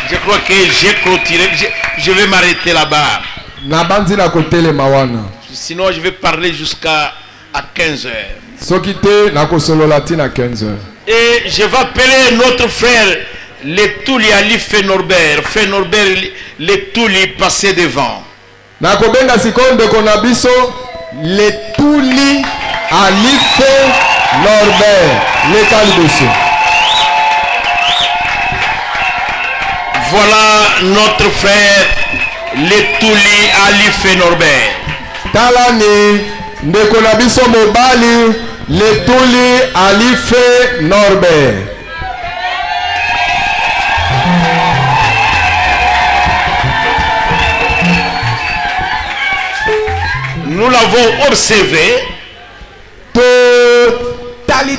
Je crois que j'ai clôturé. Je vais m'arrêter là-bas. Na banzi na kotelema wana. Sinon, je vais parler jusqu'à 15 heures. Soki te na kosolola tina 15h. Et je vais appeler notre frère Letuli Ali Fenorbert. Fenorbert Letuli passé devant. Na kobenga sikoyo ndeko na biso Letuli Alife Norbert leka liboso. Voilà notre frère Letuli Ali Fenorbert. Tala ni ndeko na biso mobali Letuli Alife Norbert. Nous l'avons observé To tali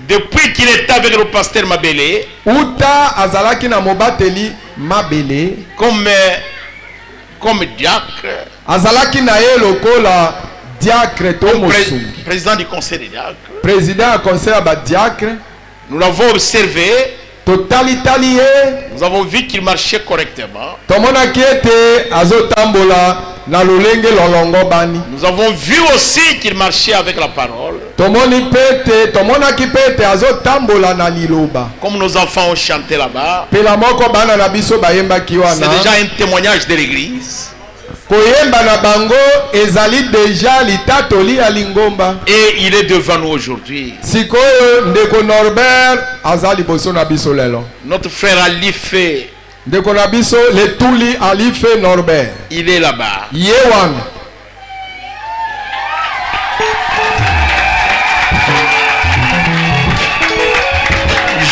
depuis qu'il était avec le pasteur Mabele uta azalaki na mobateli Mabele comme diacre, azalaki na ye lokola diacre to mosungi. président du conseil des diacres. Président ya conseil ya badiacre. Nous l'avons observé, Totali ye nous avons vu qu'il marchait correctement. tomonaki ete azotambola na lolenge lolongo bani. Nous avons vu aussi qu'il marchait avec la parole. Tomonaki pete azotambola na liloba. Comme nos enfants ont chanté là-bas. Pela moko bana na biso bayembaki C'est wana. déjà un témoignage de l'église. Koyemba na bango ezali deja litatoli ya lingomba. Et il est devant nous aujourd'hui. Sikoyo ndeko Norbert azali boso na biso lelo. Notre frère Alife, Ndeko na biso Letuli Alife Norbert. il est là-bas. Yewan.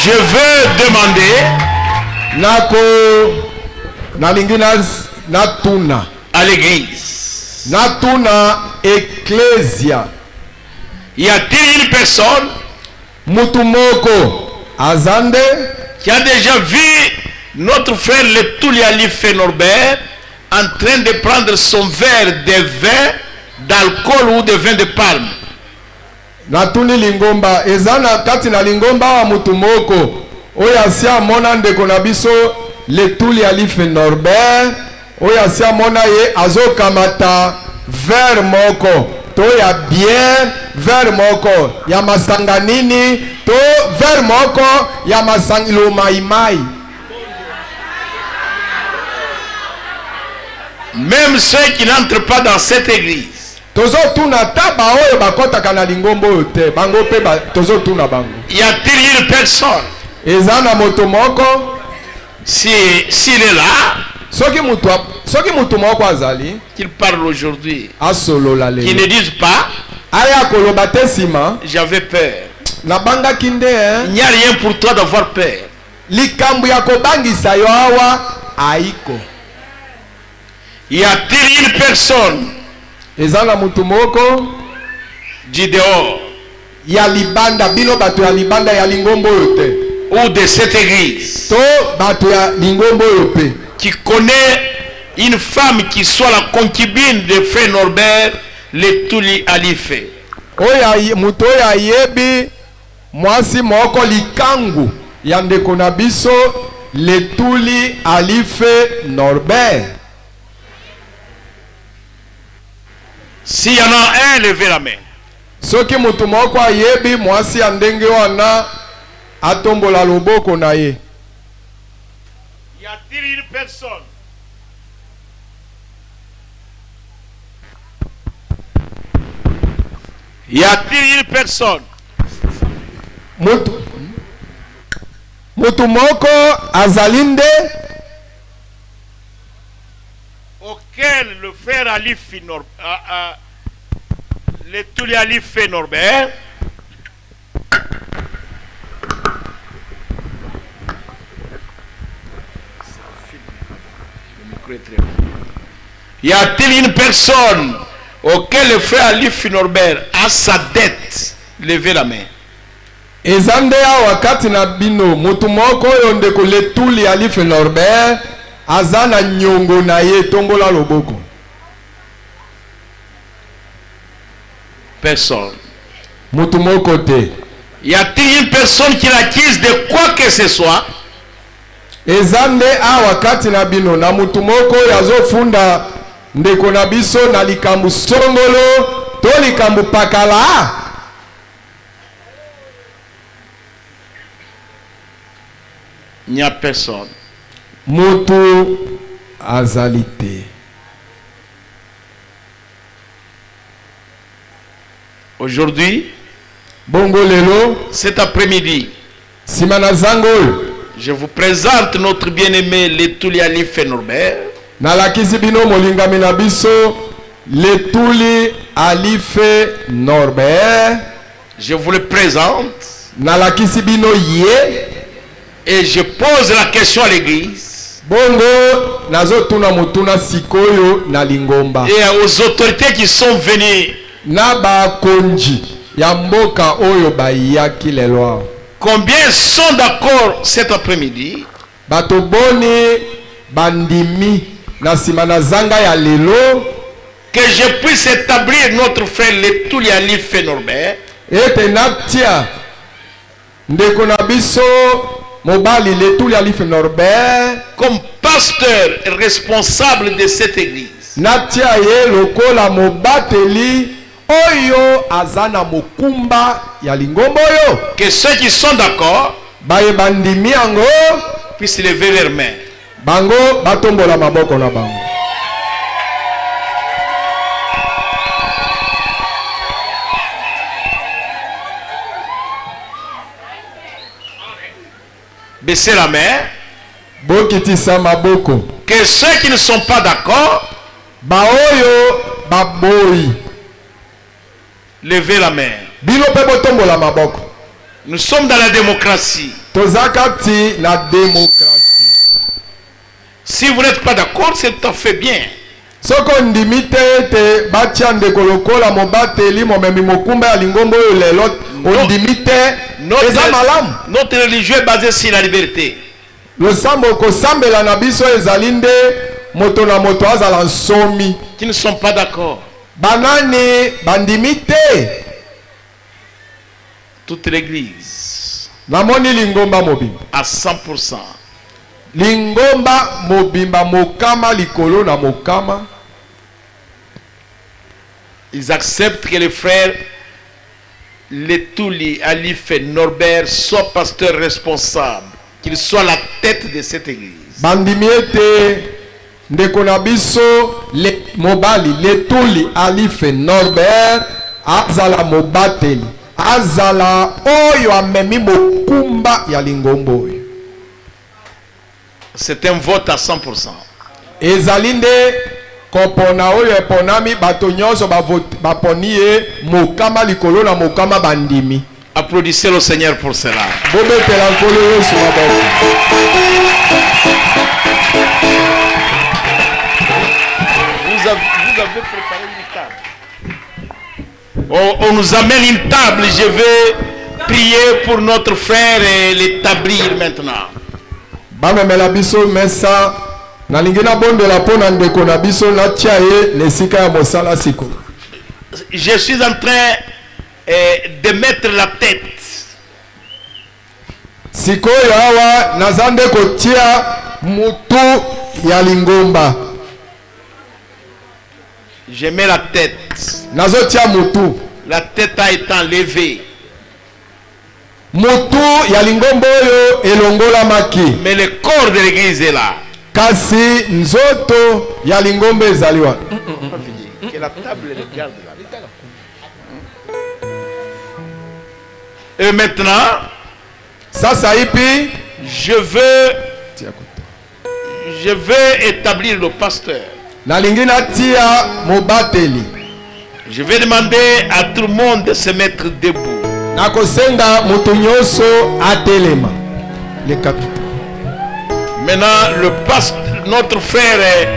Je veux demander Nako nalingi natuna. à l'église, Natuna Ecclesia. y a-t-il une personne Mutumoko Azande qui a déjà vu notre frère Letuli Alife Norbert en train de prendre son verre de vin d'alcool ou de vin de palme? Natuni lingomba ezana kati na lingomba wa mutumoko oya sia mona ndeko na biso Letuli Alife Norbert oya sia mona ye azokamata verre moko to ya bien verre moko ya masanga nini to verre moko ya masangilo maimai. Même ceux qui n'entrent pas dans cette église, Tozo tuna taba oyo bakotaka na lingombo oyo te bango pe tozo tuna bango. y a-t-il une personne, Ezana moto moko s'il est là, soki mutu moko azali qu'il parle aujourd'hui, asolola qui lelo ne dise pas aya koloba te nsima j'avais peur. nabangaki nde Il n'y a rien pour toi d'avoir peur. likambo ya kobangisa yo awa aiko. Y a-t-il une personne Eza na mutu moko du dehors ya libanda bino bato ya libanda ya lingombo oyo te ou de cette église to bato ya lingombo oyo pe qui connaît une femme qui soit la concubine de frère Norbert Letuli Alife. oyo moto oyo ayebi mwasi moko likangu ya ndeko na biso Letuli Alife Norbert. S'il y en a un, levez la main. Soki moto moko ayebi mwasi ya ndenge wana atombola loboko na ye. Y a-t-il une personne? Y a-t-il une personne Moto moko azalinde auquel le frère Alife Letuli Alife Norbert y a-t-il une personne auquel le frère Alife Norbert a sa dette? Levez la main. ezande awa kati na bino moto moko oyo ndeko Letuli Alife Norbert aza na nyongo na ye tombola loboko. Personne. Moto moko te. Y a-t-il une personne qui l'accuse de quoi que ce soit? ezande awa kati na bino na moto moko oyo azofunda ndeko na biso na likambo songolo to likambo pakala. Il n'y a personne. Moto azalite. Aujourd'hui, bongo lelo cet après-midi, simana zango je vous présente notre bien-aimé Letuli Alife Norbert. nalakisi bino molingami na biso Letuli Alife Norbert. Je vous le présente nalakisi bino ye et je pose la question à l'église bongo nazotuna motuna sikoyo na lingomba et aux autorités qui sont venues. na bakonji ya mboka oyo bayaki lelo awa. Combien sont d'accord cet après-midi bato boni bandimi na nsima na zanga ya lelo que je puisse établir notre frère Letuli Alife Norbert ete natia ndeko na biso mobali Letuli Alife Norbert comme pasteur et responsable de cette église? natia ye lokola mobateli oyo azana mokumba ya lingombo oyo. Que ceux qui sont d'accord baye bandimi yango puissent lever leurs mains. bango batombola maboko na bango. Baissez la main. bokitisa maboko. Que ceux qui ne sont pas d'accord, baoyo baboyi levez la main. bino pe botombola maboko. Nous sommes dans la démocratie. toza kati na demokrasi. Si vous n'êtes pas d'accord, c'est tout à fait bien. soko ndimi te ete batia ndeko lokola mobateli momemi mokumba ya lingombo oyo lelo ondimi te eza malamu. Notre religion est basée sur la liberté. losambo kosambela na biso ezali nde moto na moto azala nsomi. Qui ne sont pas d'accord. banani bandimi te. Toute l'église namoni lingomba mobimba à 100%. lingomba mobimba mokama likolo na mokama. Ils acceptent que les frères Letuli Alife Norbert soit pasteur responsable, qu'il soit la tête de cette église. bandimi ete ndeko na biso mobali Letuli Alife Norbert azala mobateli azala oyo amemi mokumba ya lingombo oyo. C'est un vote à 100%. ezali nde kopona oyo eponami bato nyonso baponi ye mokama likolo na mokama bandimi. Applaudissez le Seigneur pour cela. bobetela nkolo yesu maboko. Vous avez préparé une table. On nous amène une table. Je vais prier pour notre frère et l'établir maintenant. bamemela biso mesa nalingi nabondela mpo na ndeko na biso natia ye na esika ya mosala siko. Je suis en train de mettre la tête. Sikoyo awa naza nde kotia mutu ya lingomba. Je mets la tête. Nazotia mutu. La tête a été enlevée. Mutu ya lingomba oyo elongolamaki. Mais le corps de l'église est là. Kasi nzoto ya lingomba ezaliwa. Que la table regarde là. Et maintenant, Sasa ipi je veux établir le pasteur. nalingi natia mobateli. Je vais demander à tout le monde de se mettre debout. Nakosenga mutu nyonso atelema. Le capitaine. Maintenant, le pasteur, notre frère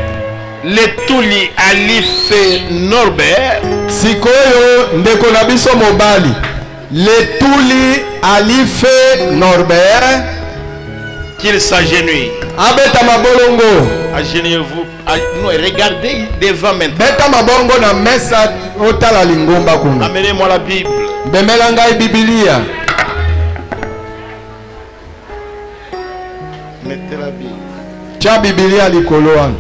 Letuli Alif Norbert, Sikoyo ndeko na biso mobali Letuli Alife Norbert qu'il s'agenouille. abeta mabolongo. Agenouillez-vous. Non, regardez devant maintenant. Beta mabongo na mesa otala lingomba kuna. Amenez-moi la Bible. Bemela ngai Biblia. Mettez la Bible. Tia Biblia likolo wana.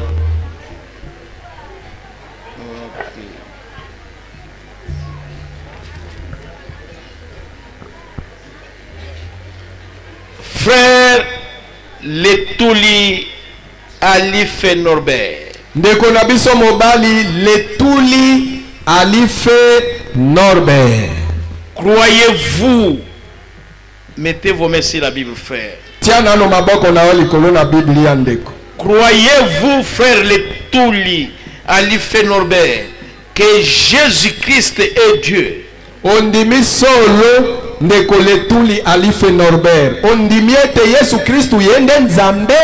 Frère Letuli Alif Norbert, Ndeko na biso mobali Letuli Alife Norbert. croyez-vous, mettez vos mains sur la Bible, frère. Tia nano maboko na yo likolo na Biblia ndeko. Croyez-vous, frère Letuli Alif Norbert, que Jésus-Christ est Dieu? Ondimi solo ndeko Letuli Alife Norbert. Ondimi ete Yesu Kristu yende nzambe.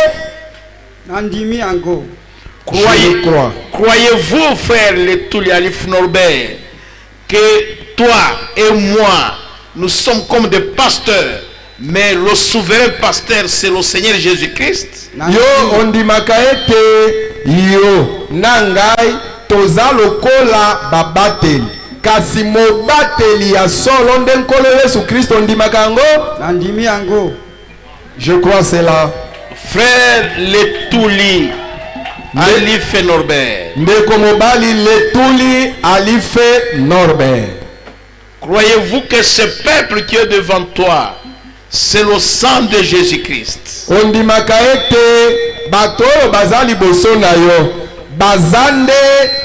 Nandimi yango. Croyez-vous, frère Letuli Alif Norbert, que toi et moi, nous sommes comme des pasteurs, mais le souverain pasteur, c'est le Seigneur Jésus-Christ? Yo ondimaka ete yo nangai toza lokola babateli. Kasi mobateli ya solo nde nkolo Yesu Kristo ondimaka yango. Nandimi yango. Je crois cela. Frère Letuli Alife Norbert, Ndeko mobali Letuli Alife Norbert. croyez-vous que ce peuple qui est devant toi, c'est le sang de Jésus-Christ? Ondimaka ete bato oyo baza liboso na yo bazande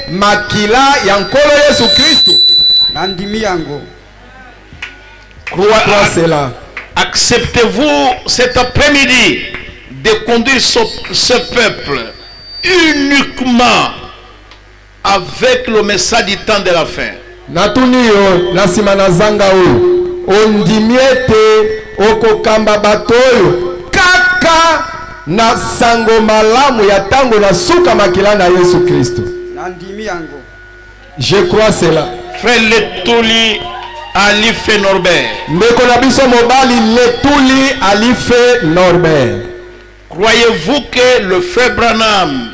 makila ya nkolo Yesu Kristo. Nandimi yango. Crois cela. Acceptez-vous cet après-midi de conduire ce peuple uniquement avec le message du temps de la fin? Natuni yo na sima na zanga oyo ondimi ete okokamba bato oyo kaka na sango malamu ya tango na suka makila na Yesu Kristo. Nandimi yango. Je crois cela. Frère Letuli Alife Norbert, Ndeko na biso mobali Letuli Alife Norbert. croyez-vous que le frère Branham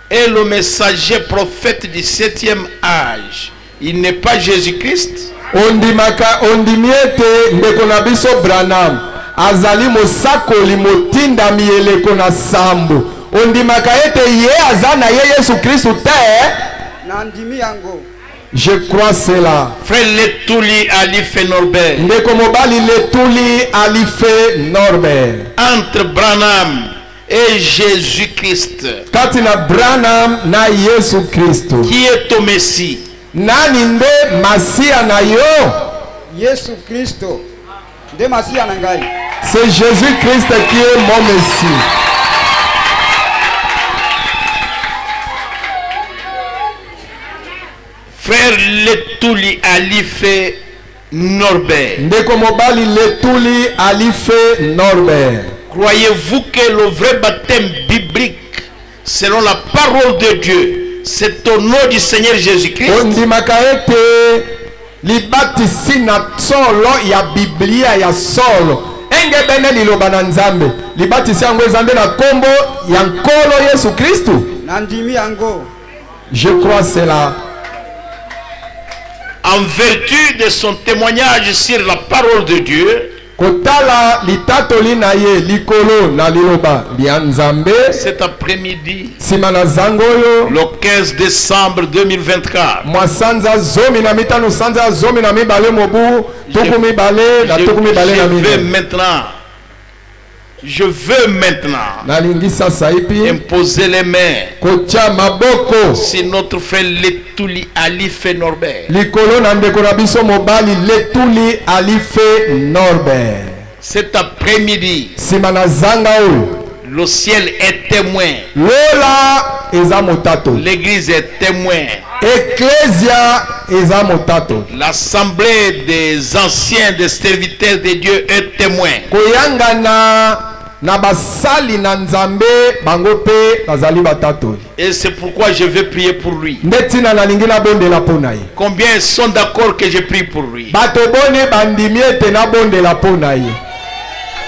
est le messager prophète du 7e âge? Il n'est pas Jésus-Christ? Ondimi ete ndeko na biso Branham azali mosakoli motindami eleko na sambo. Ondimaka ete ye aza na ye Yesu Kristo te. Nandimi yango. Je crois cela. Frère Letuli Alife Norbert, Ndeko mobali Letuli Alife Norbert. entre Branham et Jésus-Christ, Kati na Branham na Yesu Kristo. qui est ton Messie? Nani nde Masia na yo? Yesu Kristo. Nde Masia na ngai. C'est Jésus-Christ qui est mon Messie. Frère Letuli Alife Norbert, Ndeko mobali Letuli Alife Norbert. croyez-vous que le vrai baptême biblique, selon la parole de Dieu, c'est au nom du Seigneur Jésus-Christ? Ondimaka ete libatisi na solo ya Biblia ya solo enge bene liloba na Nzambe libatisi yango ezambe na kombo ya nkolo Yesu Kristu nandimi yango. Je crois cela. En vertu de son témoignage sur la parole de Dieu, kotala litatoli na ye likolo na liloba lya Nzambe cet après-midi, sima na zango oyo le 15 décembre 2024, mwasanza zomi na mitano sanza zomi na mibale mobu tuku mibale na tuku mibale na mibale. Je veux maintenant nalingi sasa ipi imposer les mains kotia maboko sur notre frère Letuli Alife Norbert. likolo na ndeko na biso mobali Letuli Alife Norbert. Cet après-midi, sima na zanga oyo le ciel est témoin, lola eza motato, l'église est témoin, ecclesia eza motato, l'assemblée des anciens des serviteurs de Dieu est témoin. koyangana na basali na Nzambe bango pe bazali batatoli. Et c'est pourquoi je vais prier pour lui. ndetina nalingi na bondela pona ye. Combien sont d'accord que je prie pour lui? bato boni bandimi ete na bondela pona ye.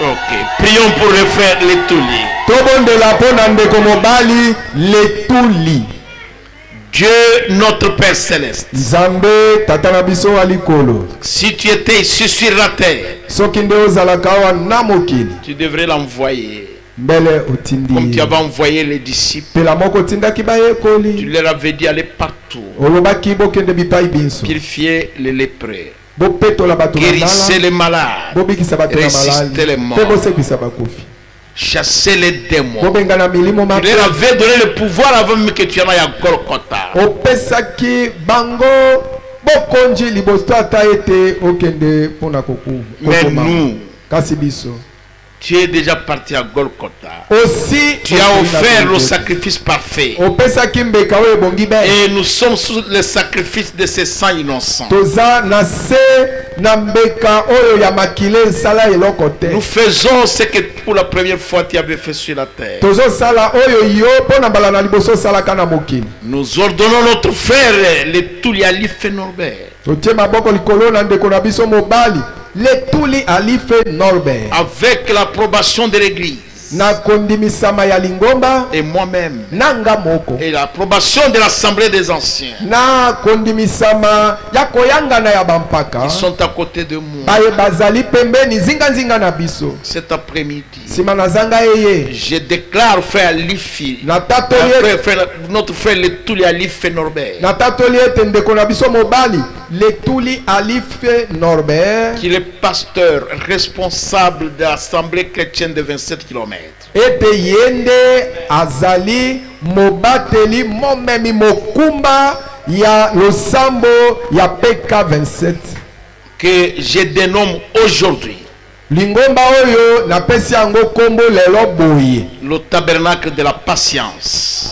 Ok, prions pour le frère Letuli. tobondela pona ndeko mobali Letuli. Dieu notre Père Céleste, Nzambe tata na biso wa likolo, si tu étais ici sur la terre, soki nde ozalaka awa na mokili tu devrais l'envoyer mbele otindi comme tu avais envoyé les disciples. pela moko otindaki Tu bayekoli leur avais dit aller partout, olobaki bokende bipai binso purifier les lépreux, bopetola bato na guérissez ndala les malades, bobikisa bato na ressuscitez les malali morts, mpe bosekisa bakufi chasser les démons. bobengana milimo Tu mabe leur avais donné le pouvoir avant même que tu en ailles à Golgotha. opesaki bango bokonzi liboso ata ete okende mpona Mais nous, kasi biso tu es déjà parti à Golgotha. aussi Tu as offert le sacrifice parfait. opesaki mbeka oyo ebongi be Et nous sommes sous le sacrifice de ces sangs innocents. toza na se na mbeka oyo ya makile esala eloko te. Nous faisons ce que pour la première fois tu avais fait sur la terre. tozosala oyo yo mpo na mbala na liboso osalaka na mokili. Nous ordonnons notre frère Letuli Alife Norbert, totie maboko likolo na ndeko na biso mobali Letuli Alife Norbert avec l'approbation de l'église na kondimisama ya lingomba et moi-même, nanga moko et l'approbation de l'assemblée des anciens. na kondimisama ya koyangana ya bampaka Ils sont à côté de moi. baye bazali pembeni zinga na biso. Cet après-midi, Sima na zanga eye je déclare frère Alifi, na tatoli notre frère Letuli Alife Norbert, na tatoli ete ndeko na biso mobali Letuli Alife Norbert qu'il est pasteur responsable de l'assemblée chrétienne de 27 km. ete yende azali mobateli momemi mokumba ya losambo ya PK 27 Que je dénomme aujourd'hui lingomba oyo napesi yango kombo lelo boye le tabernacle de la patience.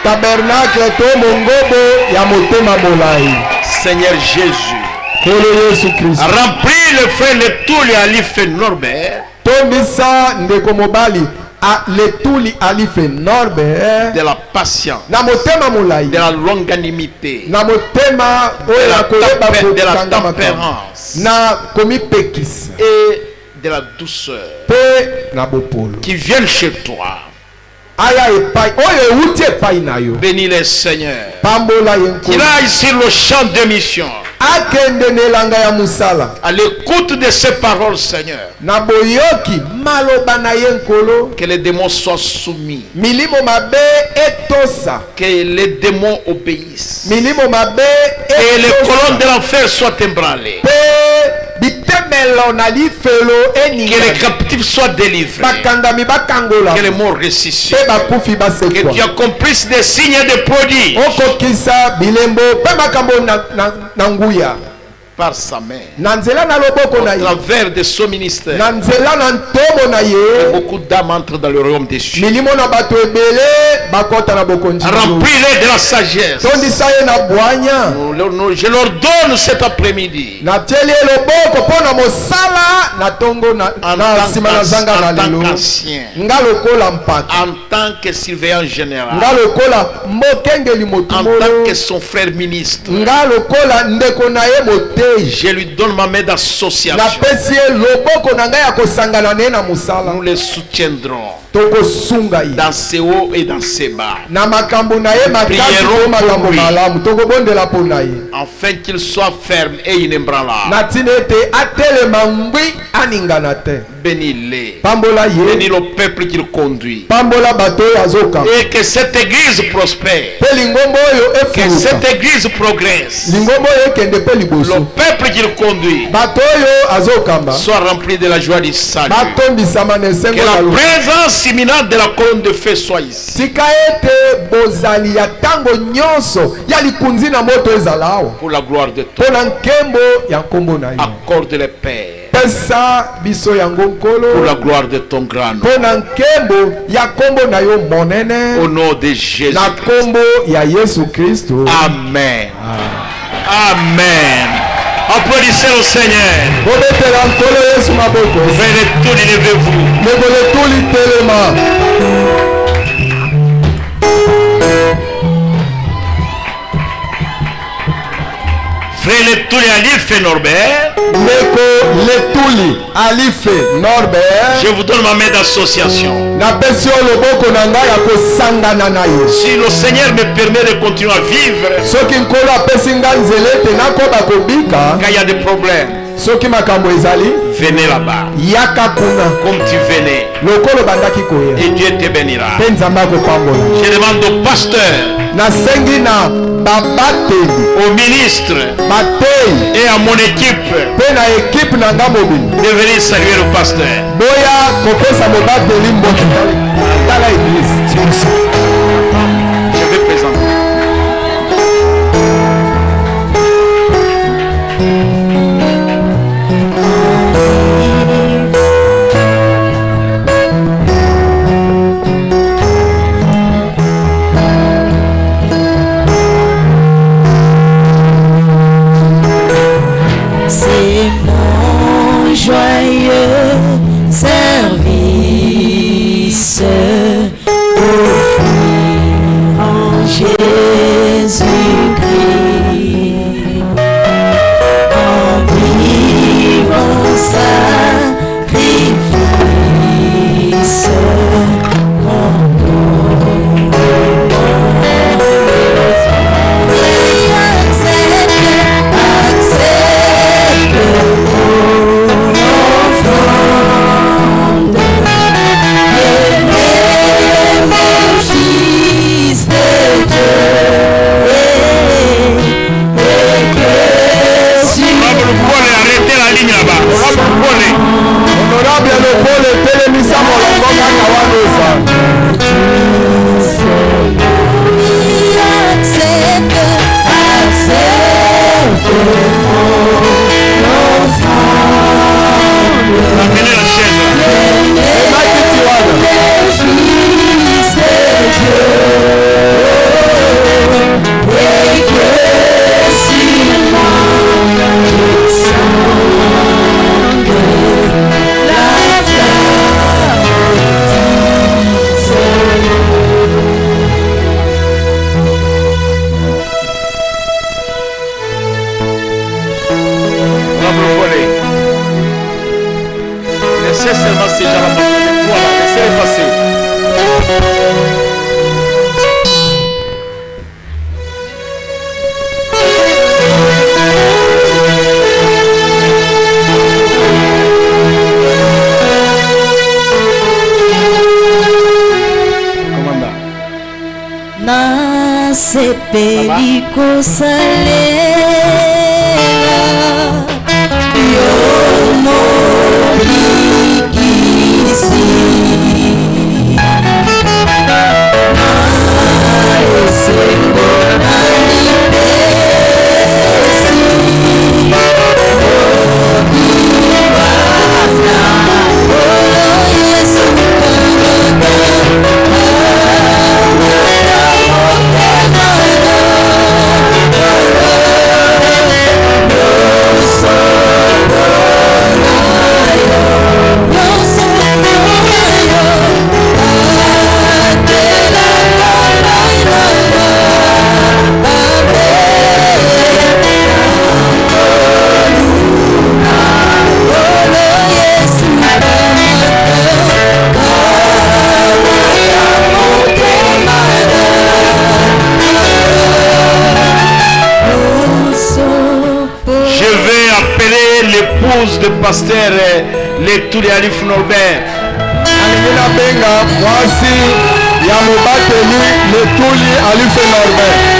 tabernacle to mongobo ya motema molai. Seigneur Jésus, Kolo Yesu Kristo remplis le frère Letuli Alife Norbert tondisa ndeko mobali a Letuli Alife Norbert de la patience, na motema molai, de la longanimité, na motema oyo ya koyeba de la kokanga makambo, tempérance na komipekisa et de la douceur pe na bopolo qui viennent chez toi. aya epai oyo euti epai na yo. Bénis les Seigneur. Pambola ye Qu'il nkolo aille sur le champ de mission, akende na elanga ya mosala à l'écoute de ces paroles, Seigneur. na boyoki maloba na ye nkolo. Que les démons soient soumis, Milimo mabe etosa, que les démons obéissent, milimo mabe et les colonnes de etosa l'enfer soient ébranlées, pe bitemelo na lifelo que les eninga captifs soient délivrés, bakangami bakangola que les morts ressuscitent, pe bakufi que tu basekwa accomplisses des signes et des prodiges okokisa bilembo pe makambo na nguya par sa main, Nanzela na loboko na au ye. travers de son ministère, Nanzela na ntomo na ye. beaucoup d'âmes entrent dans le royaume des cieux. Milimo na bato ebele bakota na bokonzi. Remplis-les de la sagesse. Tondisa ye na bwanya. Je leur donne cet après-midi, Na tieli ye loboko mpo na mosala na tongo na nsima na zanga na en tant lelo. qu'ancien, Nga lokola mpaka. en tant que surveillant général, Nga lokola mokengeli en motumolo. tant que son frère ministre, Nga lokola ndeko na ye moteyi. je lui donne ma main d'association. Napesi ye loboko na ngai ya kosangana na ye na mosala. Nous les soutiendrons Tokosunga ye. dans ses hauts et dans ses bas, Na makambo na ye makasi Prierons to makambo pour lui. malamu. Tokobondela mpo na ye. afin qu'il soit ferme et inébranlable. Na tina ete atelema ngwi aningana te. Bénis-les. Pambola Bénis ye. le peuple qu'il conduit. Pambola bato oyo azokamba. Et que cette église prospère. Mpe lingombo oyo Que efuluka. cette église progresse. Lingombo oyo ekende mpe Le liboso. peuple qu'il conduit Bato oyo azokamba. soit rempli de la joie du salut. Batombisama na esengo Que na la lokumu. présence imminente de la colonne de feu soit ici. Tika ete bozali ya ntango nyonso ya likunzi na moto ezala awa. Pour la gloire de toi. Mpo na nkembo ya nkombo na ye. Accorde le Père. Pesa biso yango Pour nkolo. la gloire de ton grand nom. Mpo na nkembo ya nkombo na yo monene. Au nom de Jésus. Na nkombo ya Yesu Kristo. Amen. Amen. Applaudissez le Seigneur. Bobetela nkolo Yesu maboko. Venez tous, levez-vous. Lebole tuli telema. Frère Letuli Alife Norbert, Ndeko letuli alife Norbert. je vous donne ma main d'association. Napesi yo loboko na ngai ya kosangana na yo. Si le Seigneur me permet de continuer à vivre, Soki nkolo apesi ngai nzela ete nakoba kobika. quand il y a des problèmes, Soki makambo ezali venez là-bas. yaka kuna Comme tu venais, lokolo bandaki koya et Dieu te bénira. mpe nzambe akopambola. Je demande au pasteur, Nasengi na babateli au ministre bateyi et à mon équipe mpe na ekipe na nga mobili de venir saluer le pasteur. boya kopesa mobateli mboki tala eglise. Je vais présenter. C'est mon joyeux service offrir en Jésus-Christ, en vivant sacrifice, mon Honorable Paul, arrêtez la ligne là-bas. Honorable Paul. Honorable Lokole telemisa molongo kaka wana eza. Amenez la chaise là. Emakiti wana. Honorable Paul. Laissez seulement ces gens là. Voilà, laissez-les passer. Commandant. Nasepeli kosalela yo mobikisi na esengo na lipesi l'épouse de pasteur Letuli Alif Norbert. nalingi nabenga mwasi ya mobateli Letuli Alif Norbert.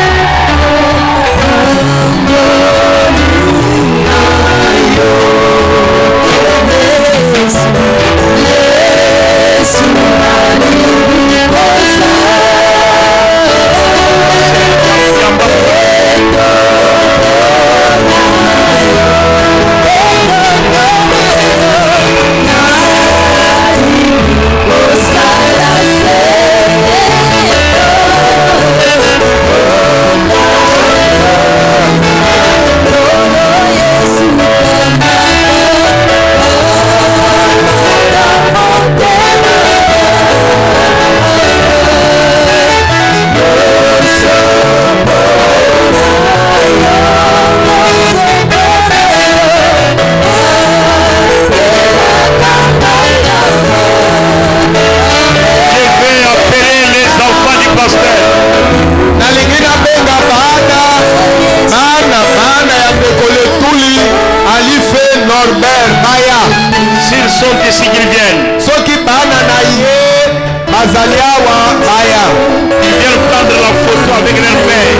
S'ils sont ici, qu'ils viennent. Ils viennent prendre la photo avec leur père.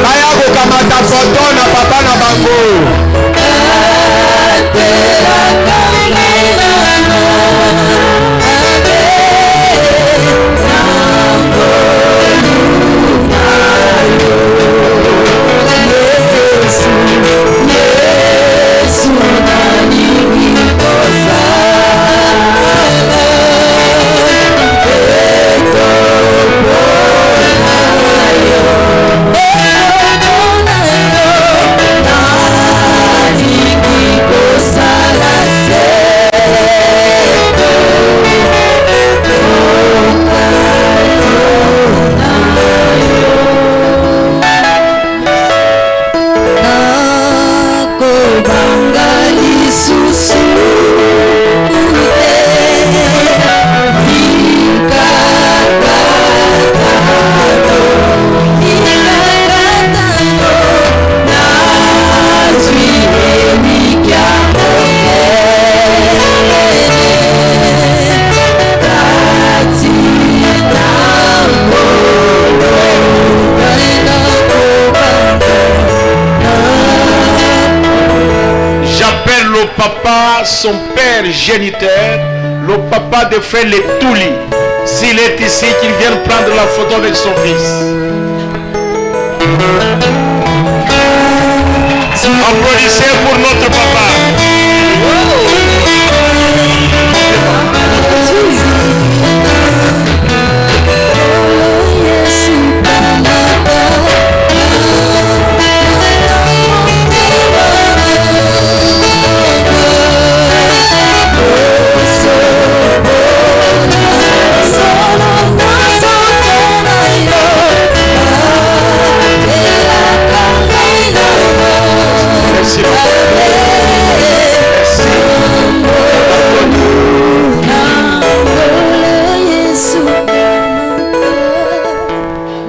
Papa, son père géniteur, le papa de frère Letuli, s'il est ici, qu'il vienne prendre la photo avec son fils. Applaudissez pour notre papa.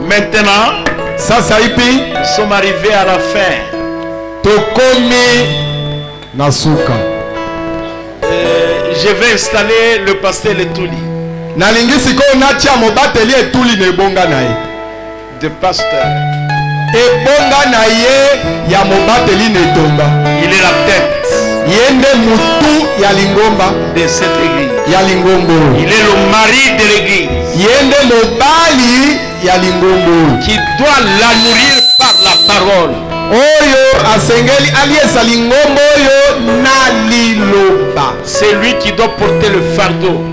Maintenant, nous sommes arrivés à la fin. Je vais installer le pasteur Letuli. De pasteur. Il est la tête de cette église. Il est le mari de l'église qui doit la nourrir par la parole. C'est lui qui doit porter le fardeau.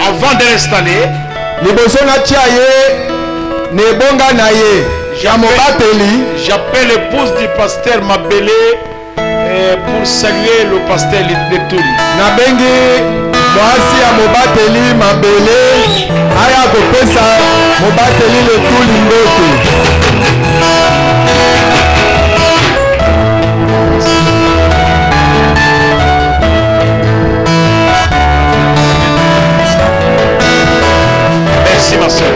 Avant de l'installer, j'appelle l'épouse du pasteur Mabele pour saluer le pasteur Letuli. mwasi ya mobateli mabele aya kopesa mobateli Letuli mbote. Merci ma soeur.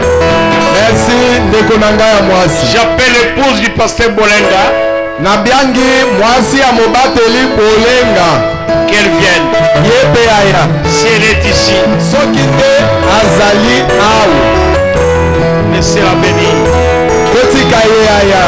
Merci ndeko na ngai ya mwasi. J'appelle l'épouse du pasteur Bolenga. Nabiangi mwasi ya mobateli Bolenga. Qu'elle vienne. Yebe aya. Si elle est ici, Soki te azali awu. laissez-la bénir. Kotika ye aya.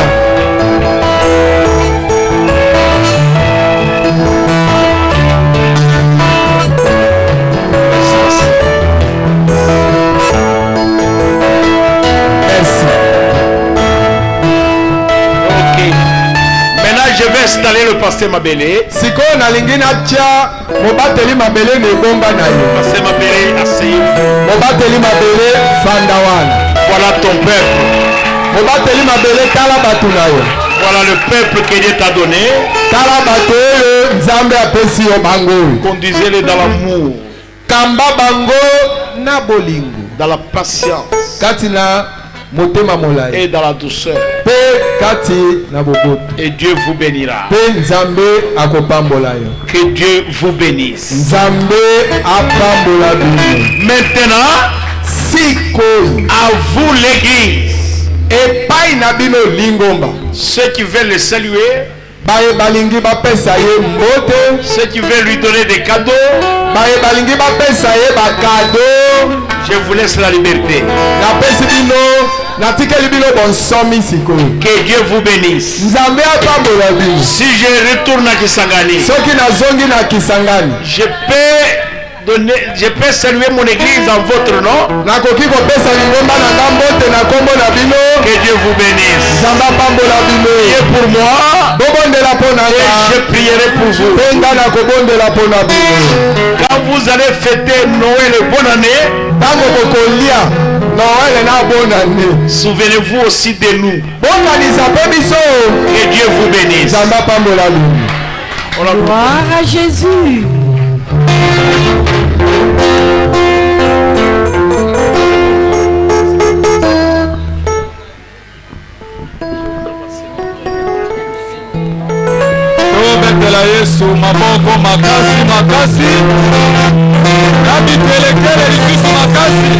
Je vais installer le pasteur Mabele. Siko nalingi natia mobateli Mabele ne bomba na yo. Pasteur Mabele, asseyez-vous. Mobateli Mabele fandawana. Voilà ton peuple. Mobateli Mabele tala batu na yo. Voilà le peuple que Dieu t'a donné. Tala batu oyo Nzambe apesi yo bango. Conduisez-les dans l'amour, Kamba bango na bolingo. dans la patience Kati na motema molai. et dans la douceur. Pe kati na boboto. Et Dieu vous bénira. Pe Nzambe akopambola yo. Que Dieu vous bénisse. Nzambe apambola bino. Maintenant, Siko à vous l'église, epai na bino lingomba. ceux qui veulent le saluer, Baye balingi bapesa ye mbote. ceux qui veulent lui donner des cadeaux, Baye balingi bapesa ye bakado. je vous laisse la liberté. Napesi bino natikeli bino bonsomi sikoyo. Que Dieu vous bénisse. Nzambe apambola bino. Si je retourne à Kisangani, Soki nazongi na Kisangani je peux saluer mon église en votre nom. nakoki kopesa lingomba na nga mbote na kombo na bino. Que Dieu vous bénisse. Nzambe apambola bino. Priez pour moi Bobondela mpo na et je nga. prierai pour vous. Mpe nga nakobondela mpo na bino. Quand vous allez fêter Noël et bonne année, Ntango bokolia Noel na bonane. souvenez-vous aussi de nous. Bokanisa mpe biso. Que Dieu vous bénisse. Nzambe apambola bino. Gloire à Jésus. tobetela Yesu maboko makasi makasi na bitelekele lisusu makasi.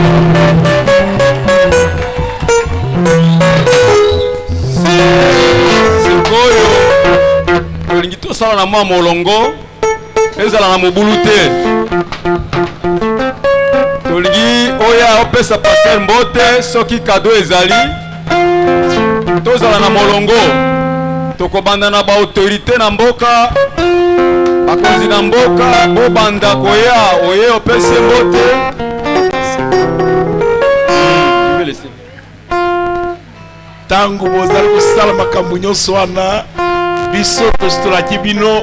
Sikoyo tolingi tosala na mwa molongo ezala na mobulu te. Tolingi oya opesa pasteur mbote soki kado ezali tozala na molongo. Tokobanda na ba autorité na mboka bakonzi na mboka bobanda koya oye opese mbote. Tangu bozali kosala makambo nyonso wana biso tositolaki bino